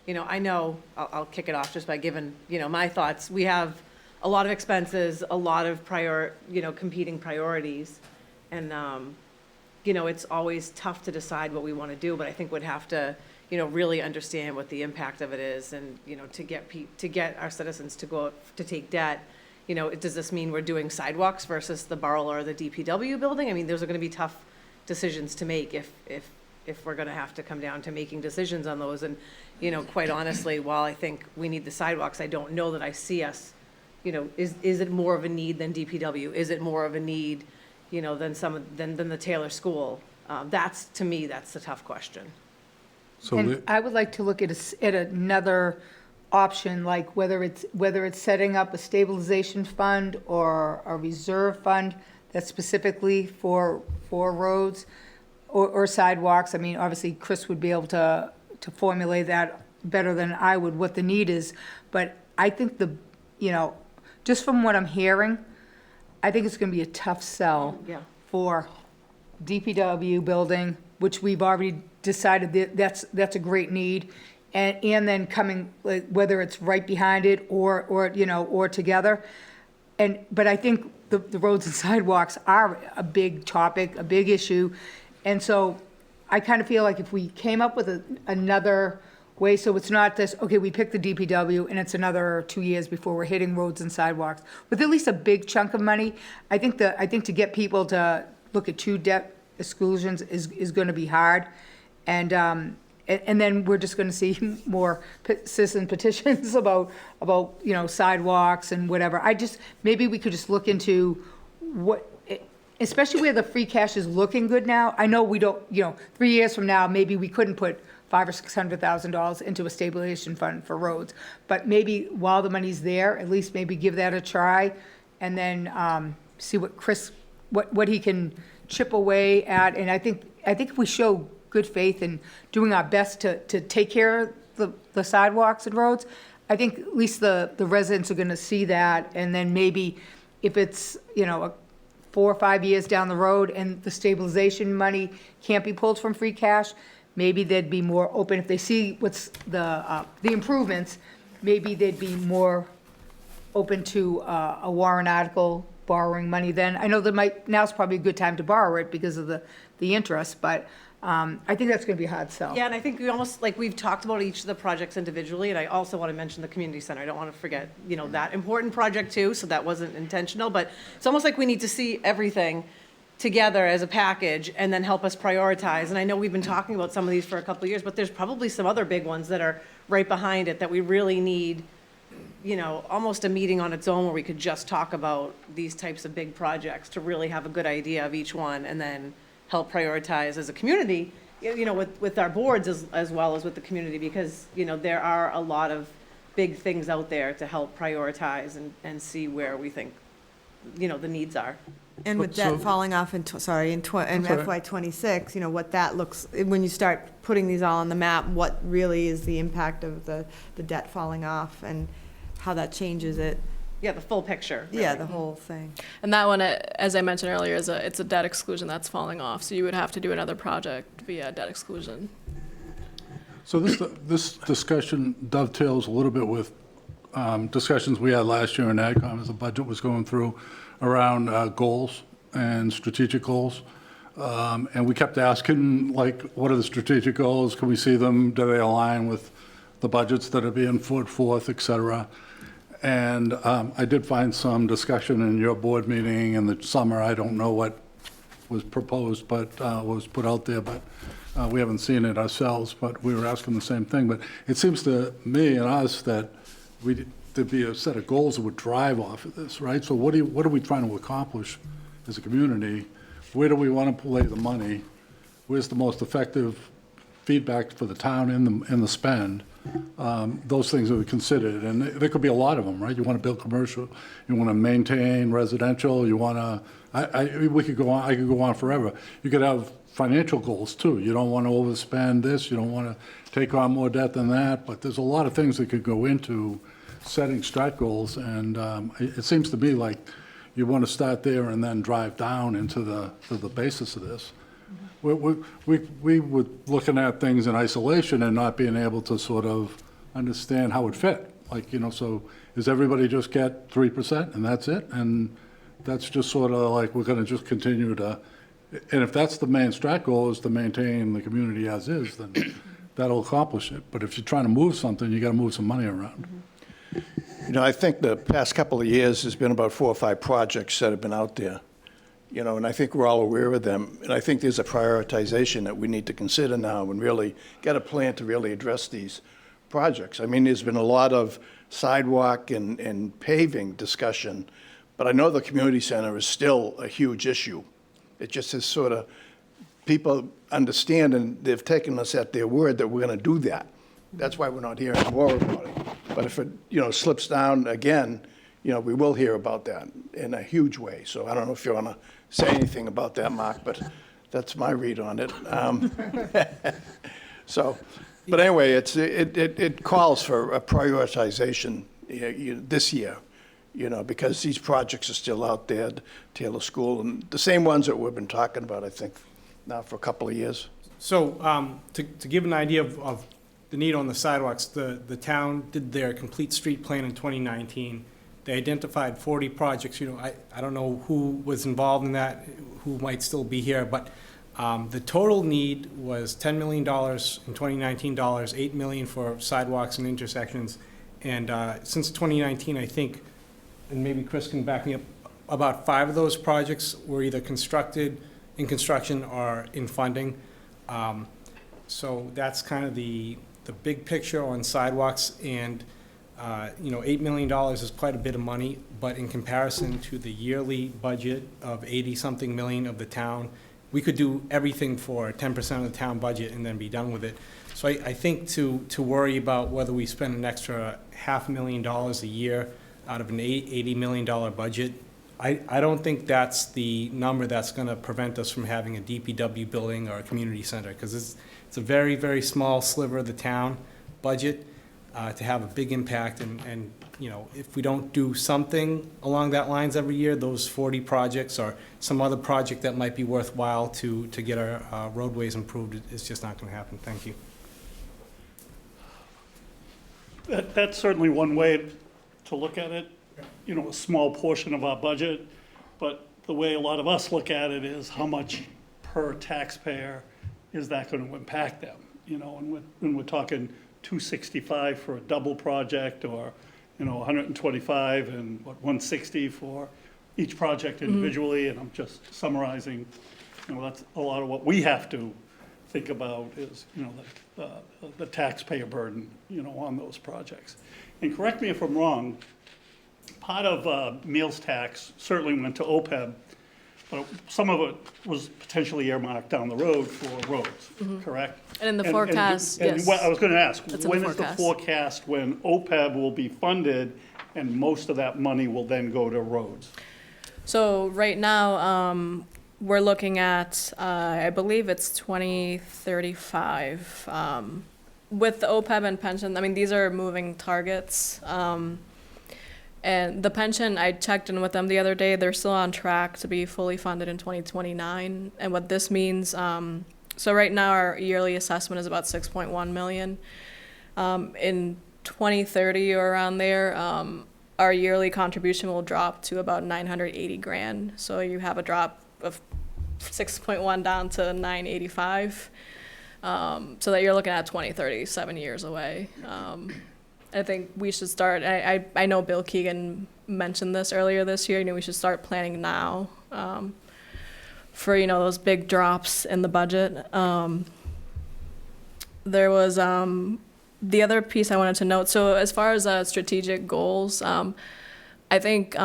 you know, I'll kick it off just by giving, you know, my thoughts. We have a lot of expenses, a lot of competing priorities. And, you know, it's always tough to decide what we want to do, but I think we'd have to, you know, really understand what the impact of it is. And, you know, to get our citizens to go to take debt, you know, does this mean we're doing sidewalks versus the borough or the DPW building? I mean, those are going to be tough decisions to make if we're going to have to come down to making decisions on those. And, you know, quite honestly, while I think we need the sidewalks, I don't know that I see us, you know, is it more of a need than DPW? Is it more of a need, you know, than the Taylor School? That's, to me, that's the tough question. So And I would like to look at another option, like whether it's setting up a stabilization fund or a reserve fund that's specifically for roads or sidewalks. I mean, obviously, Chris would be able to formulate that better than I would, what the need is. But I think you know, just from what I'm hearing, I think it's gonna be a tough sell for DPW building, which we've already decided that's a great need. And then coming, like, whether it's right behind it or you know, or together. But I think the roads and sidewalks are a big topic, a big issue. And so I kind of feel like if we came up with another way, so it's not this, okay, we picked the DPW and it's another 2 years before we're hitting roads and sidewalks, with at least a big chunk of money. I think to get people to look at 2 debt exclusions is going to be hard. And then we're just going to see more citizen petitions about, you know, sidewalks and whatever. Maybe we could just look into especially where the free cash is looking good now. I know we don't, you know, 3 years from now, maybe we couldn't put $500,000 or $600,000 into a stabilization fund for roads. But maybe while the money's there, at least maybe give that a try, and then see what Chris, what he can chip away at. And I think if we show good faith in doing our best to take care of the sidewalks and roads, I think at least the residents are gonna see that. And then maybe if it's, you know, 4 or 5 years down the road and the stabilization money can't be pulled from free cash, maybe they'd be more open. If they see what's the improvements, maybe they'd be more open to a warrant article borrowing money then. I know now's probably a good time to borrow it because of the interest, but I think that's going to be a hard sell. Yeah, and I think we've talked about each of the projects individually, and I also want to mention the community center. I don't want to forget, you know, that important project too, so that wasn't intentional, but it's almost like we need to see everything together as a package and then help us prioritize. And I know we've been talking about some of these for a couple of years, but there's probably some other big ones that are right behind it that we really need, you know, almost a meeting on its own where we could just talk about these types of big projects to really have a good idea of each one and then help prioritize as a community, you know, with our boards as well as with the community, because, you know, there are a lot of big things out there to help prioritize and see where we think, you know, the needs are. And with debt falling off in FY '26, you know, what that looks, when you start putting these all on the map, what really is the impact of the debt falling off and how that changes it. Yeah, the full picture. Really. Yeah, the whole thing. And that one, as I mentioned earlier, it's a debt exclusion that's falling off, so you would have to do another project via debt exclusion. So this discussion dovetails a little bit with discussions we had last year in AgCom as the budget was going through around goals and strategic goals. And we kept asking, like, what are the strategic goals? Can we see them? Do they align with the budgets that are being put forth, et cetera? And I did find some discussion in your board meeting in the summer. I don't know what was proposed, but was put out there, but we haven't seen it ourselves, but we were asking the same thing. But it seems to me and us that there'd be a set of goals that would drive off of this, right? So what are we trying to accomplish as a community? Where do we want to play the money? Where's the most effective feedback for the town in the spend? Those things are considered, and there could be a lot of them, right? You want to build commercial, you want to maintain residential, you want to, I could go on forever. You could have financial goals too. You don't want to overspend this, you don't want to take on more debt than that, but there's a lot of things that could go into setting strat goals, and it seems to me like you want to start there and then drive down into the basis of this. We were looking at things in isolation and not being able to sort of understand how it fit. Like, so does everybody just get 3% and that's it? And that's just sort of like, we're going to just continue to, and if that's the main strat goal is to maintain the community as is, then that'll accomplish it. But if you're trying to move something, you got to move some money around. I think the past couple of years, there's been about 4 or 5 projects that have been out there, and I think we're all aware of them. And I think there's a prioritization that we need to consider now and really get a plan to really address these projects. I mean, there's been a lot of sidewalk and paving discussion, but I know the community center is still a huge issue. It just is sort of, people understand and they've taken us at their word that we're going to do that. That's why we're not hearing more about it. But if it, slips down again, we will hear about that in a huge way. So I don't know if you want to say anything about that, Mark, but that's my read on it. But anyway, it calls for a prioritization this year, because these projects are still out there, Taylor School, and the same ones that we've been talking about, I think, now for a couple of years. So to give an idea of the need on the sidewalks, the town did their complete street plan in 2019. They identified 40 projects. I don't know who was involved in that, who might still be here, but the total need was $10 million in 2019, $8 million for sidewalks and intersections. And since 2019, I think, and maybe Chris can back me up, about 5 of those projects were either in construction or in funding. So that's kind of the big picture on sidewalks, and $8 million is quite a bit of money, but in comparison to the yearly budget of 80-something million of the town, we could do everything for 10% of the town budget and then be done with it. So I think to worry about whether we spend an extra $500,000 a year out of an $80 million budget, I don't think that's the number that's going to prevent us from having a DPW building or a community center, because it's a very, very small sliver of the town budget to have a big impact. And if we don't do something along that lines every year, those 40 projects or some other project that might be worthwhile to get our roadways improved, it's just not going to happen. Thank you. That's certainly one way to look at it, a small portion of our budget. But the way a lot of us look at it is how much per taxpayer is that going to impact them? And when we're talking 265 for a double project, or 125 and 160 for each project individually, and I'm just summarizing. That's a lot of what we have to think about is the taxpayer burden on those projects. And correct me if I'm wrong. Part of meals tax certainly went to OPEB, but some of it was potentially earmarked down the road for roads, correct? And in the forecast, yes. I was going to ask, That's in the when is the forecast. forecast when OPEB will be funded and most of that money will then go to roads? So right now, we're looking at, I believe it's 2035. With the OPEB and pension, I mean, these are moving targets. And the pension, I checked in with them the other day, they're still on track to be fully funded in 2029. And what this means, So right now, our yearly assessment is about 6.1 million. In 2030 or around there, our yearly contribution will drop to about 980 grand. So you have a drop of 6.1 down to 985. So that you're looking at 2030, 7 years away. I think we should start, I know Bill Keegan mentioned this earlier this year, we should start planning now for, those big drops in the budget. There was the other piece I wanted to note, so as far as strategic goals, I think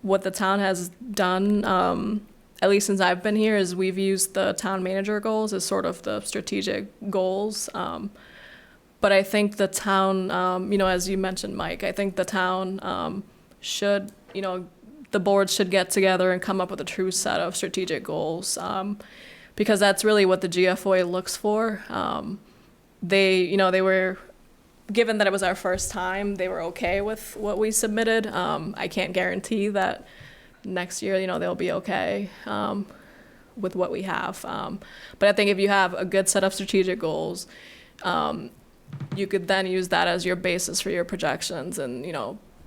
what the town has done, at least since I've been here, is we've used the town manager goals as sort of the strategic goals. But I think the town, as you mentioned, Mike, I think the town should, the board should get together and come up with a true set of strategic goals, because that's really what the GFOA looks for. They were, given that it was our first time, they were okay with what we submitted. I can't guarantee that next year, they'll be okay with what we have. But I think if you have a good set of strategic goals, you could then use that as your basis for your projections and,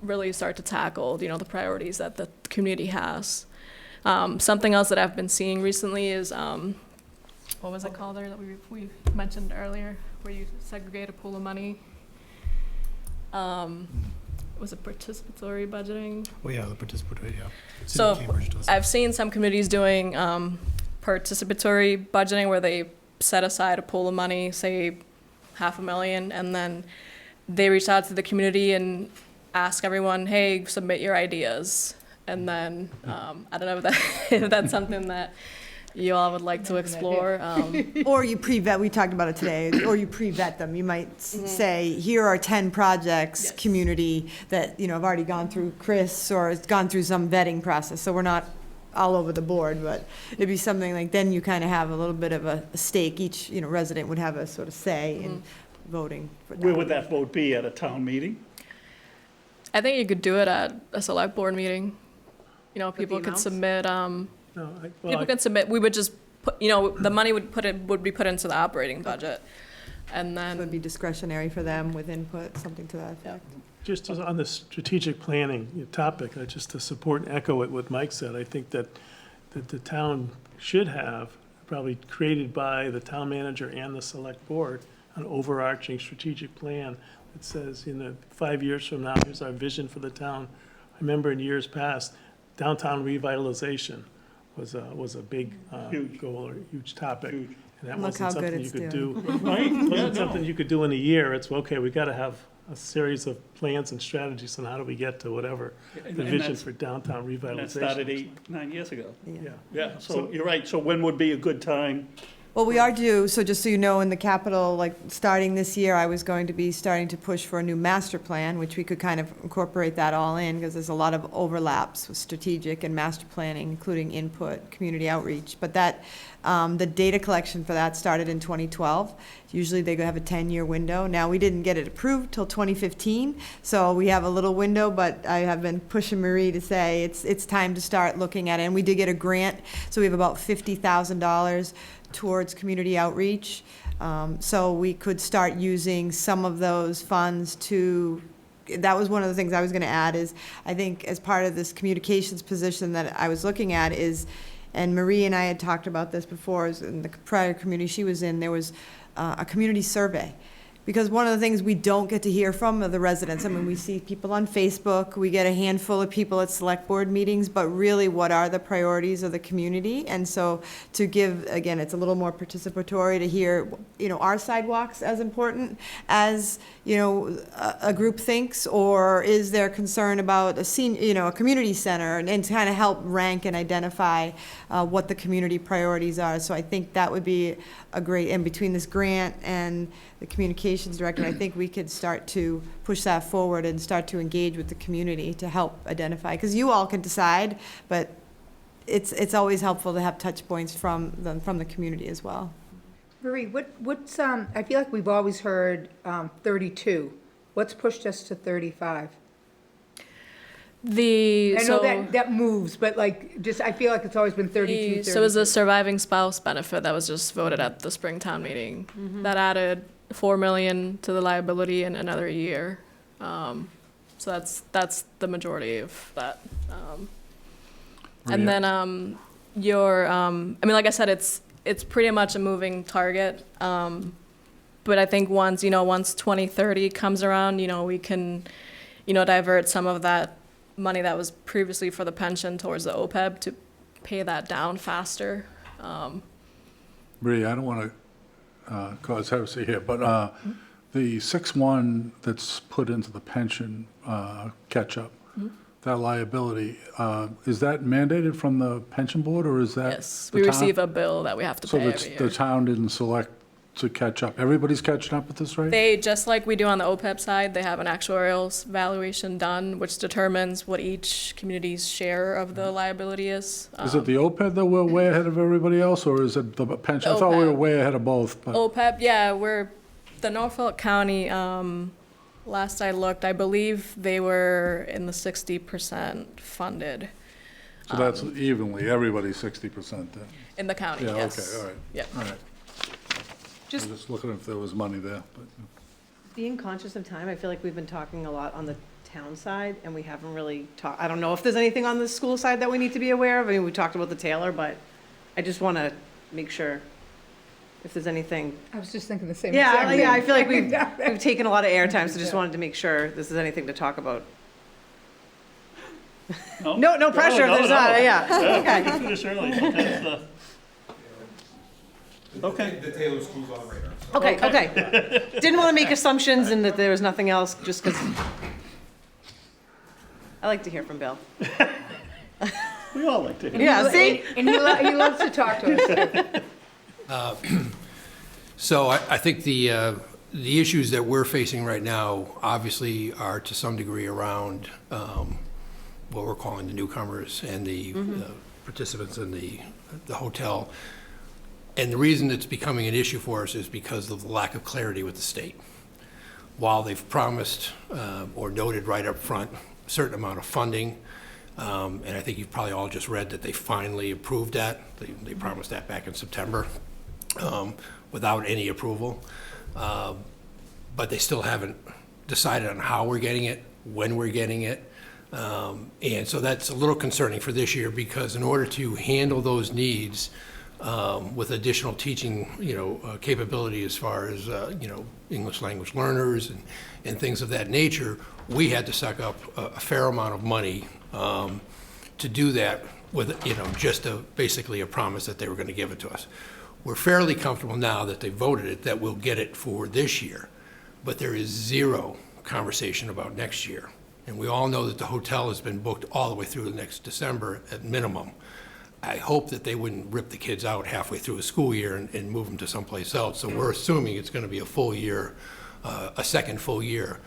really start to tackle, the priorities that the community has. Something else that I've been seeing recently is, what was it called there that we mentioned earlier, where you segregate a pool of money? Was it participatory budgeting? Well, yeah, the participatory, yeah. So I've seen some communities doing participatory budgeting where they set aside a pool of money, say $500,000, and then they reach out to the community and ask everyone, hey, submit your ideas. And then I don't know if that's something that you all would like to explore. Or you pre-vet, we talked about it today, or you pre-vet them. You might say, here are 10 projects, Yes. community, that, have already gone through Chris or has gone through some vetting process. So we're not all over the board, but it'd be something like, then you kind of have a little bit of a stake. Each, resident would have a sort of say in voting for that. Where would that vote be, at a town meeting? I think you could do it at a select board meeting. People could amounts? submit, No, people can submit, we would just put, the money would be put into the operating budget. And So it'd then, be discretionary for them with input, something to that effect. just on the strategic planning topic, just to support and echo what Mike said, I think that the town should have, probably created by the town manager and the select board, an overarching strategic plan that says, 5 years from now, here's our vision for the town. I remember in years past, downtown revitalization was a big Huge. goal or huge topic. Huge. And that Look wasn't how good something you it's could doing. do. Right? It Yeah, wasn't no. something you could do in a year. It's, okay, we got to have a series of plans and strategies on how do we get to whatever And the vision that's- for downtown And revitalization. that started 8-9 years ago. Yeah. Yeah, so you're right. So when would be a good time? Well, we are due, so just so you know, in the capital, starting this year, I was going to be starting to push for a new master plan, which we could kind of incorporate that all in, because there's a lot of overlaps with strategic and master planning, including input, community outreach. But that, the data collection for that started in 2012. Usually they have a 10-year window. Now, we didn't get it approved till 2015, so we have a little window, but I have been pushing Marie to say it's time to start looking at it. And we did get a grant, so we have about $50,000 towards community outreach. So we could start using some of those funds to, that was one of the things I was gonna add is, I think as part of this communications position that I was looking at is, and Marie and I had talked about this before, is in the prior community she was in, there was a community survey. Because one of the things we don't get to hear from are the residents. I mean, we see people on Facebook, we get a handful of people at select board meetings, but really what are the priorities of the community? And so to give, again, it's a little more participatory to hear, are sidewalks as important as, a group thinks? Or is there concern about a community center, and to kind of help rank and identify what the community priorities are. So I think that would be a great, and between this grant and the communications director, I think we could start to push that forward and start to engage with the community to help identify, because you all can decide, but it's always helpful to have touch points from the community as well. Marie, what's, I feel like we've always heard 32. What's pushed us to 35? The, I know so, that moves, but like, just, I feel like it's always been 32, so it was a surviving spouse benefit that was just voted at the Springtown meeting. That added 4 million to the liability in another year. So that's the majority of that. And then I mean, like I said, it's pretty much a moving target. But I think once 2030 comes around, we can, divert some of that money that was previously for the pension towards the OPEB to pay that down faster. Bree, I don't want to cause heresy here, but the 6-1 that's put into the pension catch-up, that liability, is that mandated from the pension board, or is that? Yes, the we town? receive a bill that we have to So pay that's, every the year. town didn't select to catch up? Everybody's catching up at this rate? They, just like we do on the OPEB side, they have an actuarial valuation done, which determines what each community's share of the liability is. Is it the OPEB that we're way ahead of everybody else, or is it the pension? I thought we were OPEB. way ahead of both, but OPEB, yeah, the Norfolk County, last I looked, I believe they were in the 60% funded so that's evenly, everybody's 60% then? in the county, Yeah, yes. okay, all right. Yep. All right. I was just looking if there was money there, but. Being conscious of time, I feel like we've been talking a lot on the town side, and we haven't really talked, I don't know if there's anything on the school side that we need to be aware of. I mean, we talked about the Taylor, but I just want to make sure if there's anything. I was just thinking the same Yeah, exact thing. yeah, I feel like we've taken a lot of airtime, so just wanted to make sure this is anything to talk about. No pressure if there's not, yeah. Yeah, we can finish early. That's, okay. The Taylor School's on the radar. Okay. Didn't want to make assumptions and that there was nothing else, just because I like to hear from Bill. We all like to hear. Yeah, see? And he loves to talk to us. So I think the issues that we're facing right now obviously are to some degree around what we're calling the newcomers and the participants in the hotel. And the reason it's becoming an issue for us is because of the lack of clarity with the state. While they've promised or noted right up front a certain amount of funding, and I think you've probably all just read that they finally approved that. They promised that back in September without any approval. But they still haven't decided on how we're getting it, when we're getting it. And so that's a little concerning for this year, because in order to handle those needs with additional teaching, capability as far as, English language learners and things of that nature, we had to suck up a fair amount of money to do that with, just basically a promise that they were going to give it to us. We're fairly comfortable now that they voted it, that we'll get it for this year, but there is zero conversation about next year. And we all know that the hotel has been booked all the way through the next December at minimum. I hope that they wouldn't rip the kids out halfway through a school year and move them to someplace else. So we're assuming it's going to be a full year, a second full year.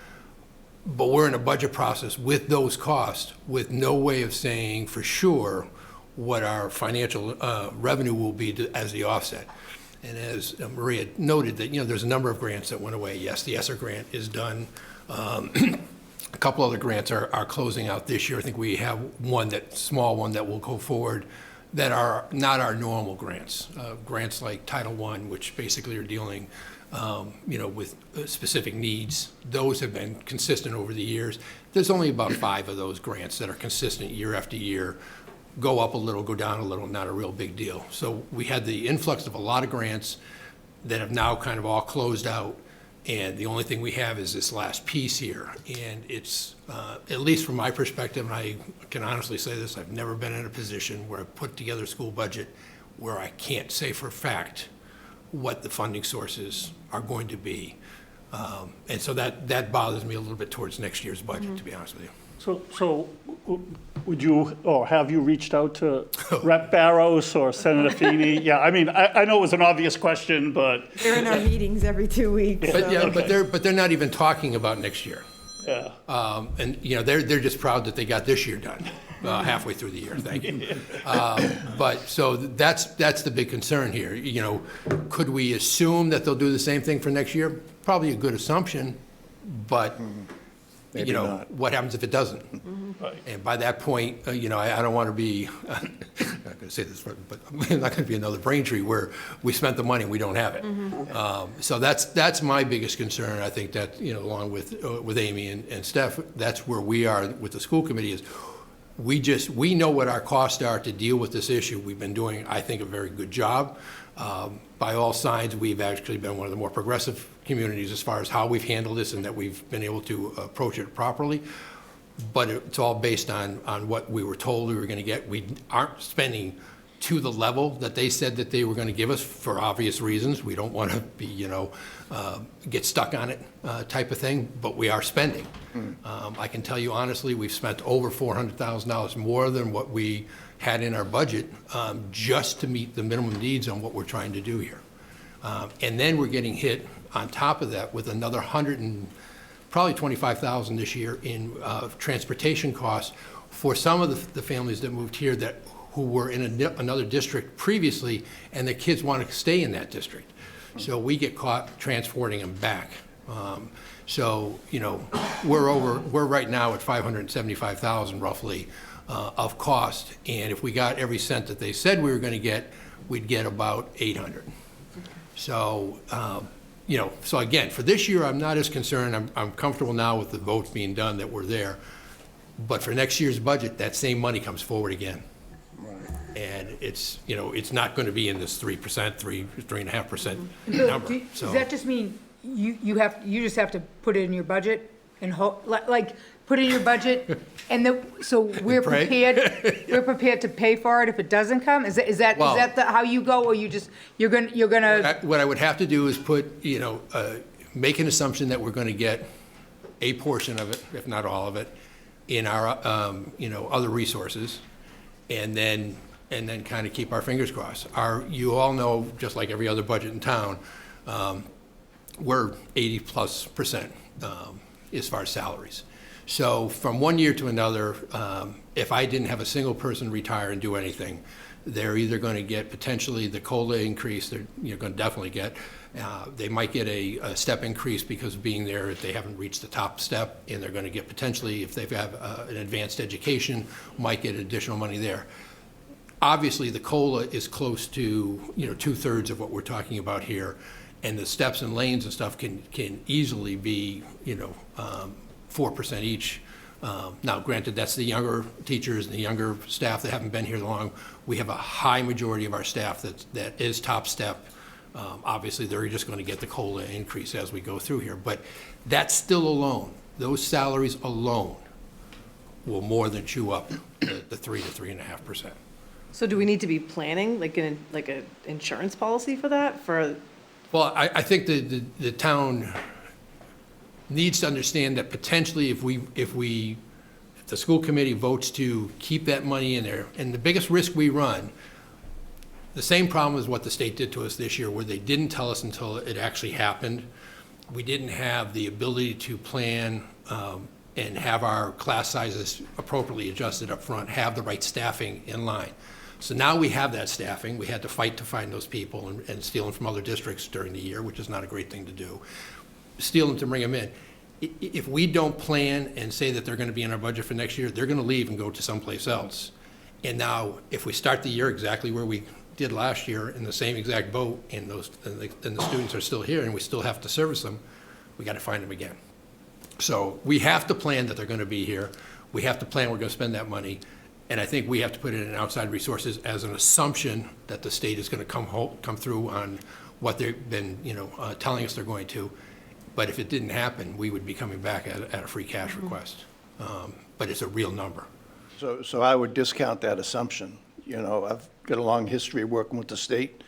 But we're in a budget process with those costs, with no way of saying for sure what our financial revenue will be as the offset. And as Maria noted, that there's a number of grants that went away. Yes, the ESSER grant is done. A couple other grants are closing out this year. I think we have one, that small one, that will go forward, that are not our normal grants. Grants like Title I, which basically are dealing, with specific needs. Those have been consistent over the years. There's only about 5 of those grants that are consistent year after year. Go up a little, go down a little, not a real big deal. So we had the influx of a lot of grants that have now kind of all closed out. And the only thing we have is this last piece here. And it's, at least from my perspective, and I can honestly say this, I've never been in a position where I've put together a school budget where I can't say for a fact what the funding sources are going to be. And so that bothers me a little bit towards next year's budget, to be honest with you. So would you, or have you reached out to Rep. Barrows or Senator Feeney? Yeah, I mean, I know it was an obvious question, but. They're in our meetings every 2 weeks. But so- yeah, but they're not even talking about next year. Yeah. And they're just proud that they got this year done, halfway through the year. Thank you. But so that's the big concern here. Could we assume that they'll do the same thing for next year? Probably a good assumption, but Maybe you know, not. what happens if it doesn't? Right. And by that point, you know, I don't want to be, I'm not going to say this, but I'm not going to be another Braintree where we spent the money and we don't have it. So that's my biggest concern. I think that, you know, along with Amy and Steph, that's where we are with the school committee is we know what our costs are to deal with this issue. We've been doing, I think, a very good job. By all signs, we've actually been one of the more progressive communities as far as how we've handled this and that we've been able to approach it properly. But it's all based on what we were told we were going to get. We aren't spending to the level that they said that they were going to give us for obvious reasons. We don't want to be, you know, get stuck on it type of thing, but we are spending. I can tell you honestly, we've spent over $400,000 more than what we had in our budget just to meet the minimum needs on what we're trying to do here. And then we're getting hit on top of that with another probably $25,000 this year in transportation costs for some of the families that moved here who were in another district previously, and the kids want to stay in that district. So we get caught transporting them back. So, you know, we're right now at $575,000 roughly of cost, and if we got every cent that they said we were going to get, we'd get about $800. So, you know, so again, for this year, I'm not as concerned. I'm comfortable now with the votes being done that were there. But for next year's budget, that same money comes forward again. And it's, you know, it's not going to be in this 3%, 3.5% number. So Does that just mean you just have to put it in your budget and like put it in your budget and so we're Pray? prepared to pay for it if it doesn't come? Is that Well- how you go, or you're gonna? what I would have to do is put, you know, make an assumption that we're going to get a portion of it, if not all of it, in our, you know, other resources, and then kind of keep our fingers crossed. You all know, just like every other budget in town, we're 80+% as far as salaries. So from one year to another, if I didn't have a single person retire and do anything, they're either going to get potentially the COLA increase, you're going to definitely get. They might get a step increase because of being there if they haven't reached the top step, and they're going to get potentially, if they have an advanced education, might get additional money there. Obviously, the COLA is close to, you know, 2/3 of what we're talking about here, and the steps and lanes and stuff can easily be, you know, 4% each. Now, granted, that's the younger teachers and the younger staff that haven't been here long. We have a high majority of our staff that is top step. Obviously, they're just going to get the COLA increase as we go through here, but that's still alone. Those salaries alone will more than chew up the 3 to 3.5%. So do we need to be planning, like an insurance policy for that, Well, I think the town needs to understand that potentially if the school committee votes to keep that money in there, and the biggest risk we run, the same problem is what the state did to us this year, where they didn't tell us until it actually happened. We didn't have the ability to plan and have our class sizes appropriately adjusted up front, have the right staffing in line. So now we have that staffing. We had to fight to find those people and steal them from other districts during the year, which is not a great thing to do. Steal them to bring them in. If we don't plan and say that they're going to be in our budget for next year, they're going to leave and go to someplace else. And now, if we start the year exactly where we did last year, in the same exact boat, and the students are still here and we still have to service them, we got to find them again. So we have to plan that they're going to be here. We have to plan we're going to spend that money. And I think we have to put it in outside resources as an assumption that the state is going to come through on what they've been, you know, telling us they're going to. But if it didn't happen, we would be coming back at a free cash request. But it's a real number. So I would discount that assumption. You know, I've got a long history of working with the state,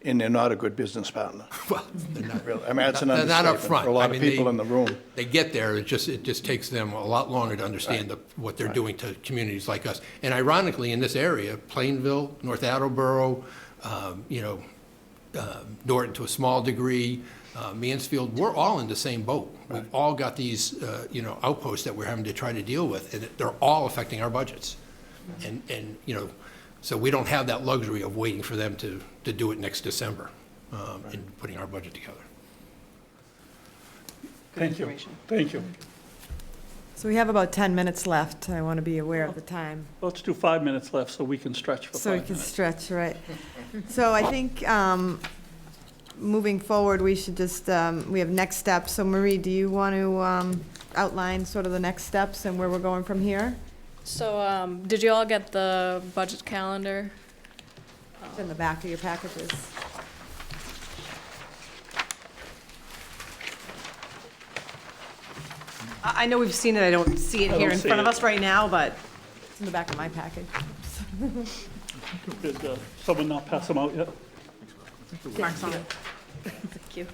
and they're not a good business partner. Well, they're not, Really. I mean, that's an they're not understatement up front. for a lot I of mean, people in the room. They get there, it just takes them a lot longer to understand what they're doing to communities like us. And ironically, in this area, Plainville, North Attleboro, you know, Norton to a small degree, Mansfield, we're all in the same boat. Right. We've all got these, you know, outposts that we're having to try to deal with, and they're all affecting our budgets. And you know, so we don't have that luxury of waiting for them to do it next December and putting our budget together. Thank you. Thank you. So we have about 10 minutes left. I want to be aware of the time. Let's do 5 minutes left so we can stretch for So we 5 can minutes. stretch, right. So I think, moving forward, we should just, we have next steps. So Marie, do you want to outline sort of the next steps and where we're going from here? So, did you all get the budget calendar? It's in the back of your packages. I know we've seen it, I don't see it I here don't in see front of it. us right now, but It's in the back of my package. Did someone not pass them out yet? Mark's on it. Thank you.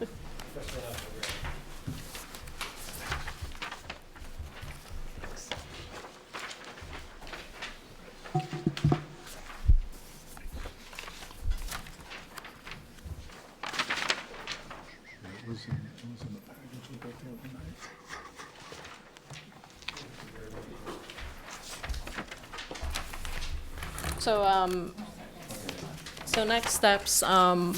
So, so next steps, on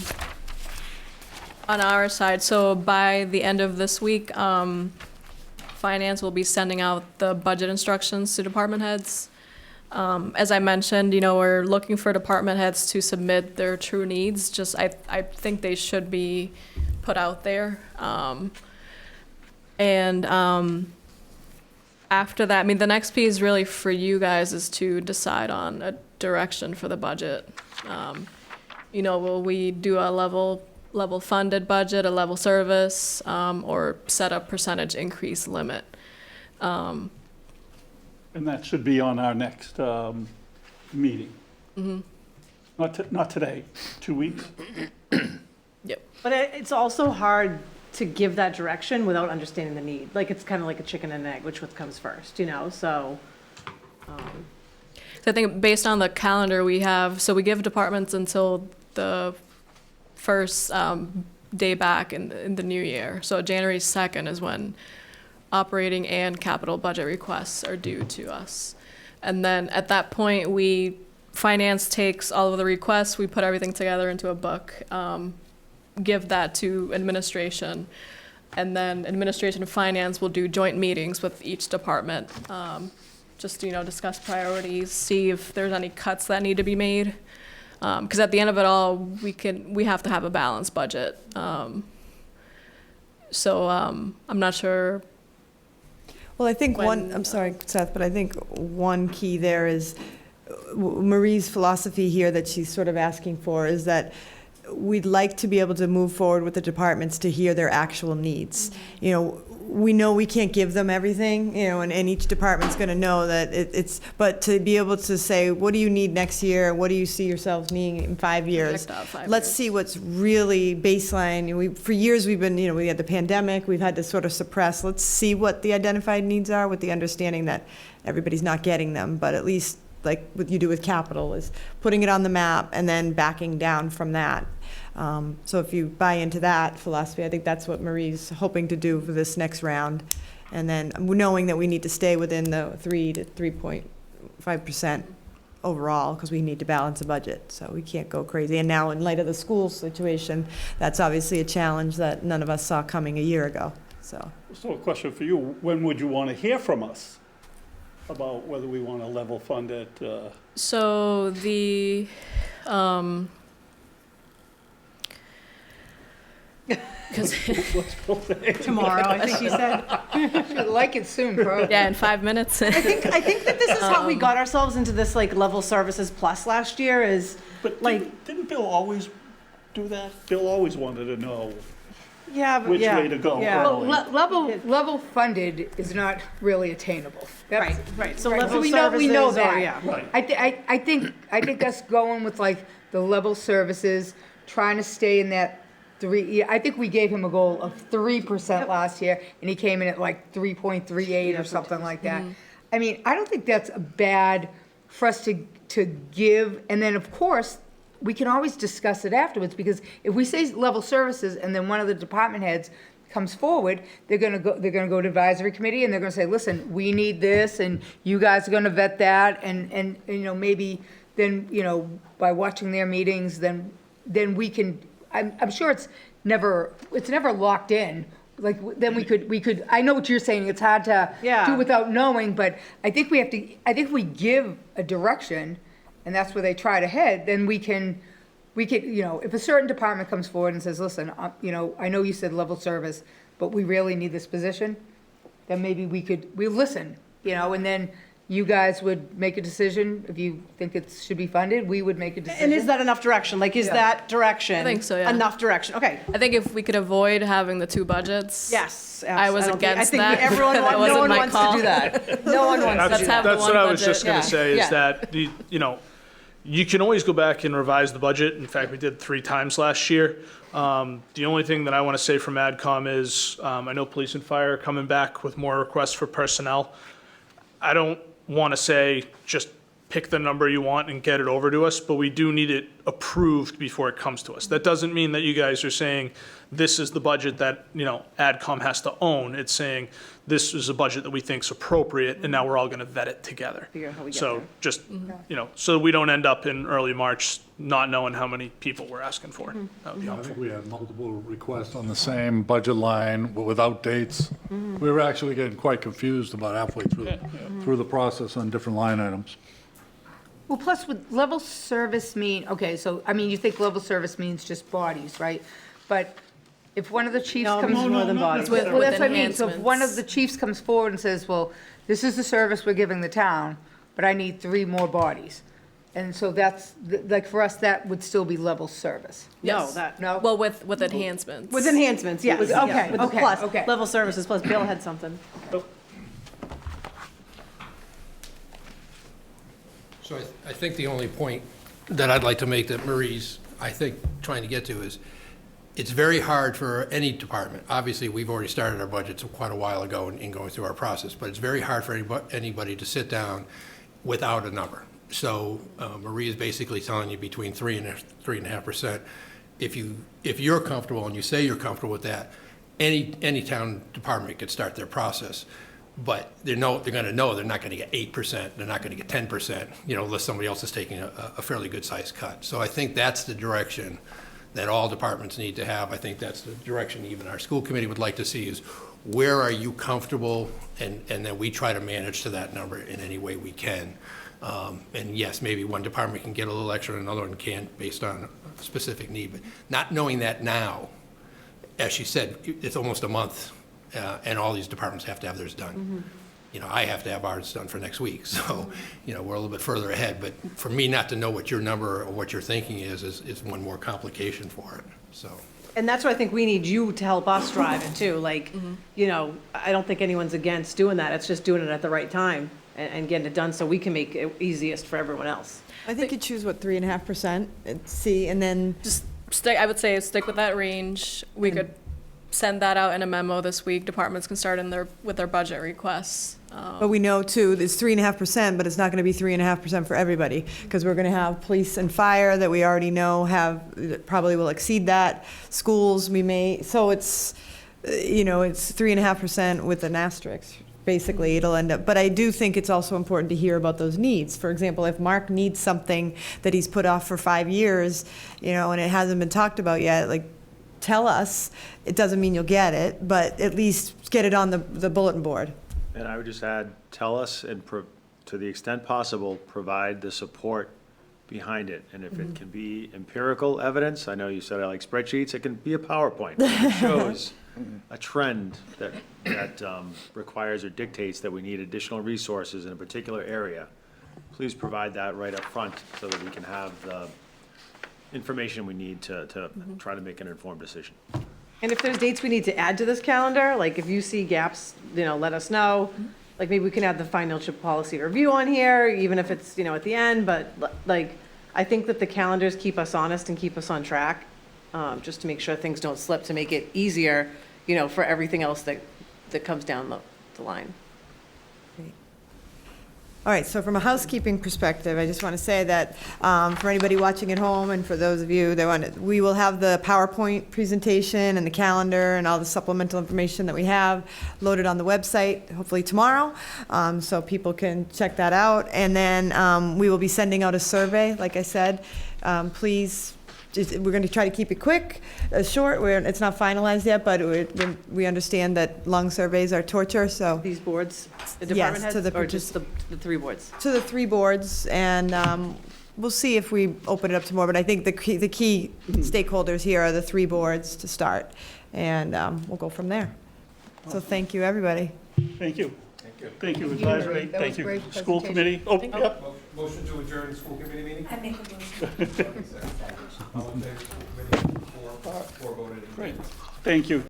our side, so by the end of this week, finance will be sending out the budget instructions to department heads. As I mentioned, we're looking for department heads to submit their true needs, just, I think they should be put out there. After that, I mean, the next piece is really for you guys is to decide on a direction for the budget. Will we do a level funded budget, a level service, or set a percentage increase limit? And that should be on our next meeting. Not today, 2 weeks. Yep. But it's also hard to give that direction without understanding the need. Like, it's kind of like a chicken and egg, which one comes first, so. So I think based on the calendar we have, so we give departments until the first day back in the new year. So January 2nd is when operating and capital budget requests are due to us. And then at that point, finance takes all of the requests, we put everything together into a book, give that to administration, and then administration and finance will do joint meetings with each department, just to, discuss priorities, see if there's any cuts that need to be made. Because at the end of it all, we have to have a balanced budget. So I'm not sure. Well, I think When- I'm sorry, Seth, but I think one key there is Marie's philosophy here that she's sort of asking for is that we'd like to be able to move forward with the departments to hear their actual needs. We know we can't give them everything, and each department's going to know that but to be able to say, what do you need next year? What do you see yourselves needing in 5 years? Project out 5 Let's years. see what's really baseline. For years, we've been, we had the pandemic, we've had to sort of suppress. Let's see what the identified needs are with the understanding that everybody's not getting them, but at least like what you do with capital is putting it on the map and then backing down from that. So if you buy into that philosophy, I think that's what Marie's hoping to do for this next round. And then knowing that we need to stay within the 3 to 3.5% overall, because we need to balance the budget, so we can't go crazy. And now in light of the school situation, that's obviously a challenge that none of us saw coming a year ago, so. So a question for you, when would you want to hear from us about whether we want to level fund it? So the, Tomorrow, I think she said. Should like it soon, bro. yeah, in 5 minutes. I think that this is how we got ourselves into this, level services plus last year is, But like- didn't Bill always do that? Bill always wanted to know yeah, but which yeah. way to go. Yeah. Well, level funded is not really attainable. That's- Right. So Right, level we know services, that. or, yeah. Right. I think us going with the level services, trying to stay in that 3, I think we gave him a goal of 3% last year, and he came in at 3.38 or something like that. I mean, I don't think that's a bad for us to give, and then of course, we can always discuss it afterwards, because if we say level services and then one of the department heads comes forward, they're gonna go to advisory committee and they're gonna say, listen, we need this and you guys are gonna vet that, and maybe then, by watching their meetings, then we can, I'm sure it's never locked in, like, then we could, I know what you're saying, it's hard to Yeah. do without knowing, but I think we have to, I think if we give a direction, and that's where they try to head, then we could, if a certain department comes forward and says, listen, I know you said level service, but we really need this position, then maybe we listen, and then you guys would make a decision. If you think it should be funded, we would make a decision. And is that enough direction? Like, is Yeah. that direction? I think so, yeah. Enough direction, okay. I think if we could avoid having the two budgets. Yes. I was don't think- against I think that. everyone, That no wasn't one my wants to call. do that. No one wants to Let's do have that. the That's one what I was budget. just gonna Yeah. say, Yeah. is that, you can always go back and revise the budget. In fact, we did 3 times last year. The only thing that I want to say from AdCom is, I know police and fire are coming back with more requests for personnel. I don't want to say, just pick the number you want and get it over to us, but we do need it approved before it comes to us. That doesn't mean that you guys are saying, this is the budget that, AdCom has to own. It's saying, this is a budget that we think is appropriate, and now we're all going to vet it together. Figure out how we get So there. just, so we don't end up in early March not knowing how many people we're asking for. Mm-hmm. That would be I helpful. think we had multiple requests on the same budget line but without dates. We were actually getting quite confused about halfway through the process on different line items. Well, plus with level service you think level service means just bodies, right? But if one of the chiefs No, it comes. means more than bodies. With- Well, that's with what I mean, so if one of the chiefs comes forward and says, well, this is the service we're giving the town, but I need 3 more bodies. And so that's, like, for us, that would still be level service. No, Yes. that, No? Well, with enhancements. with enhancements, yes. With- yeah, okay, with the okay, plus, okay. level services plus, Bill had something. So I think the only point that I'd like to make that Marie's, I think, trying to get to is, it's very hard for any department. Obviously, we've already started our budgets quite a while ago in going through our process, but it's very hard for anybody to sit down without a number. So Marie is basically telling you between 3 and 3.5%. If you're comfortable and you say you're comfortable with that, any town department could start their process. But they're going to know they're not going to get 8%, they're not going to get 10%, unless somebody else is taking a fairly good sized cut. So I think that's the direction that all departments need to have. I think that's the direction even our school committee would like to see, is where are you comfortable, and then we try to manage to that number in any way we can. And yes, maybe one department can get a little extra and another one can't based on a specific need, but not knowing that now, as she said, it's almost a month, and all these departments have to have theirs done. I have to have ours done for next week, so, we're a little bit further ahead. But for me not to know what your number or what your thinking is one more complication for it, so. And that's why I think we need you to help us drive it too, like, I don't think anyone's against doing that, it's just doing it at the right time and getting it done so we can make it easiest for everyone else. I think you choose, 3.5%, and see, and then, Just I would say stick with that range. We could send that out in a memo this week. Departments can start with their budget requests. but we know too, it's 3.5%, but it's not gonna be 3.5% for everybody, because we're gonna have police and fire that we already know probably will exceed that. Schools, we may, so it's 3.5% with an asterisk. Basically, it'll end up, but I do think it's also important to hear about those needs. For example, if Mark needs something that he's put off for 5 years, and it hasn't been talked about yet, like, tell us. It doesn't mean you'll get it, but at least get it on the bulletin board. And I would just add, tell us, and to the extent possible, provide the support behind it. And if it can be empirical evidence, I know you said I like spreadsheets, it can be a PowerPoint. If it shows a trend that requires or dictates that we need additional resources in a particular area, please provide that right up front so that we can have the information we need to try to make an informed decision. And if there's dates we need to add to this calendar, like if you see gaps, let us know. Like maybe we can add the financial policy review on here, even if it's, at the end, but like, I think that the calendars keep us honest and keep us on track, just to make sure things don't slip, to make it easier, for everything else that comes down the line. All right, so from a housekeeping perspective, I just want to say that for anybody watching at home and for those of you that want, we will have the PowerPoint presentation and the calendar and all the supplemental information that we have loaded on the website, hopefully tomorrow, so people can check that out. And then we will be sending out a survey, like I said. Please we're going to try to keep it quick, short. It's not finalized yet, but we understand that lung surveys are torture, so. These boards, the Yes, department to heads, the or just the three boards? To the 3 boards, and we'll see if we open it up to more, but I think the key stakeholders here are the 3 boards to start, and we'll go from there. So thank you, everybody. Thank you. Thank you, Thank you, advisory, Marie. That thank was you, great school presentation. committee. Oh, yep, Motion to adjourn the school committee meeting? I make a motion. great, thank you.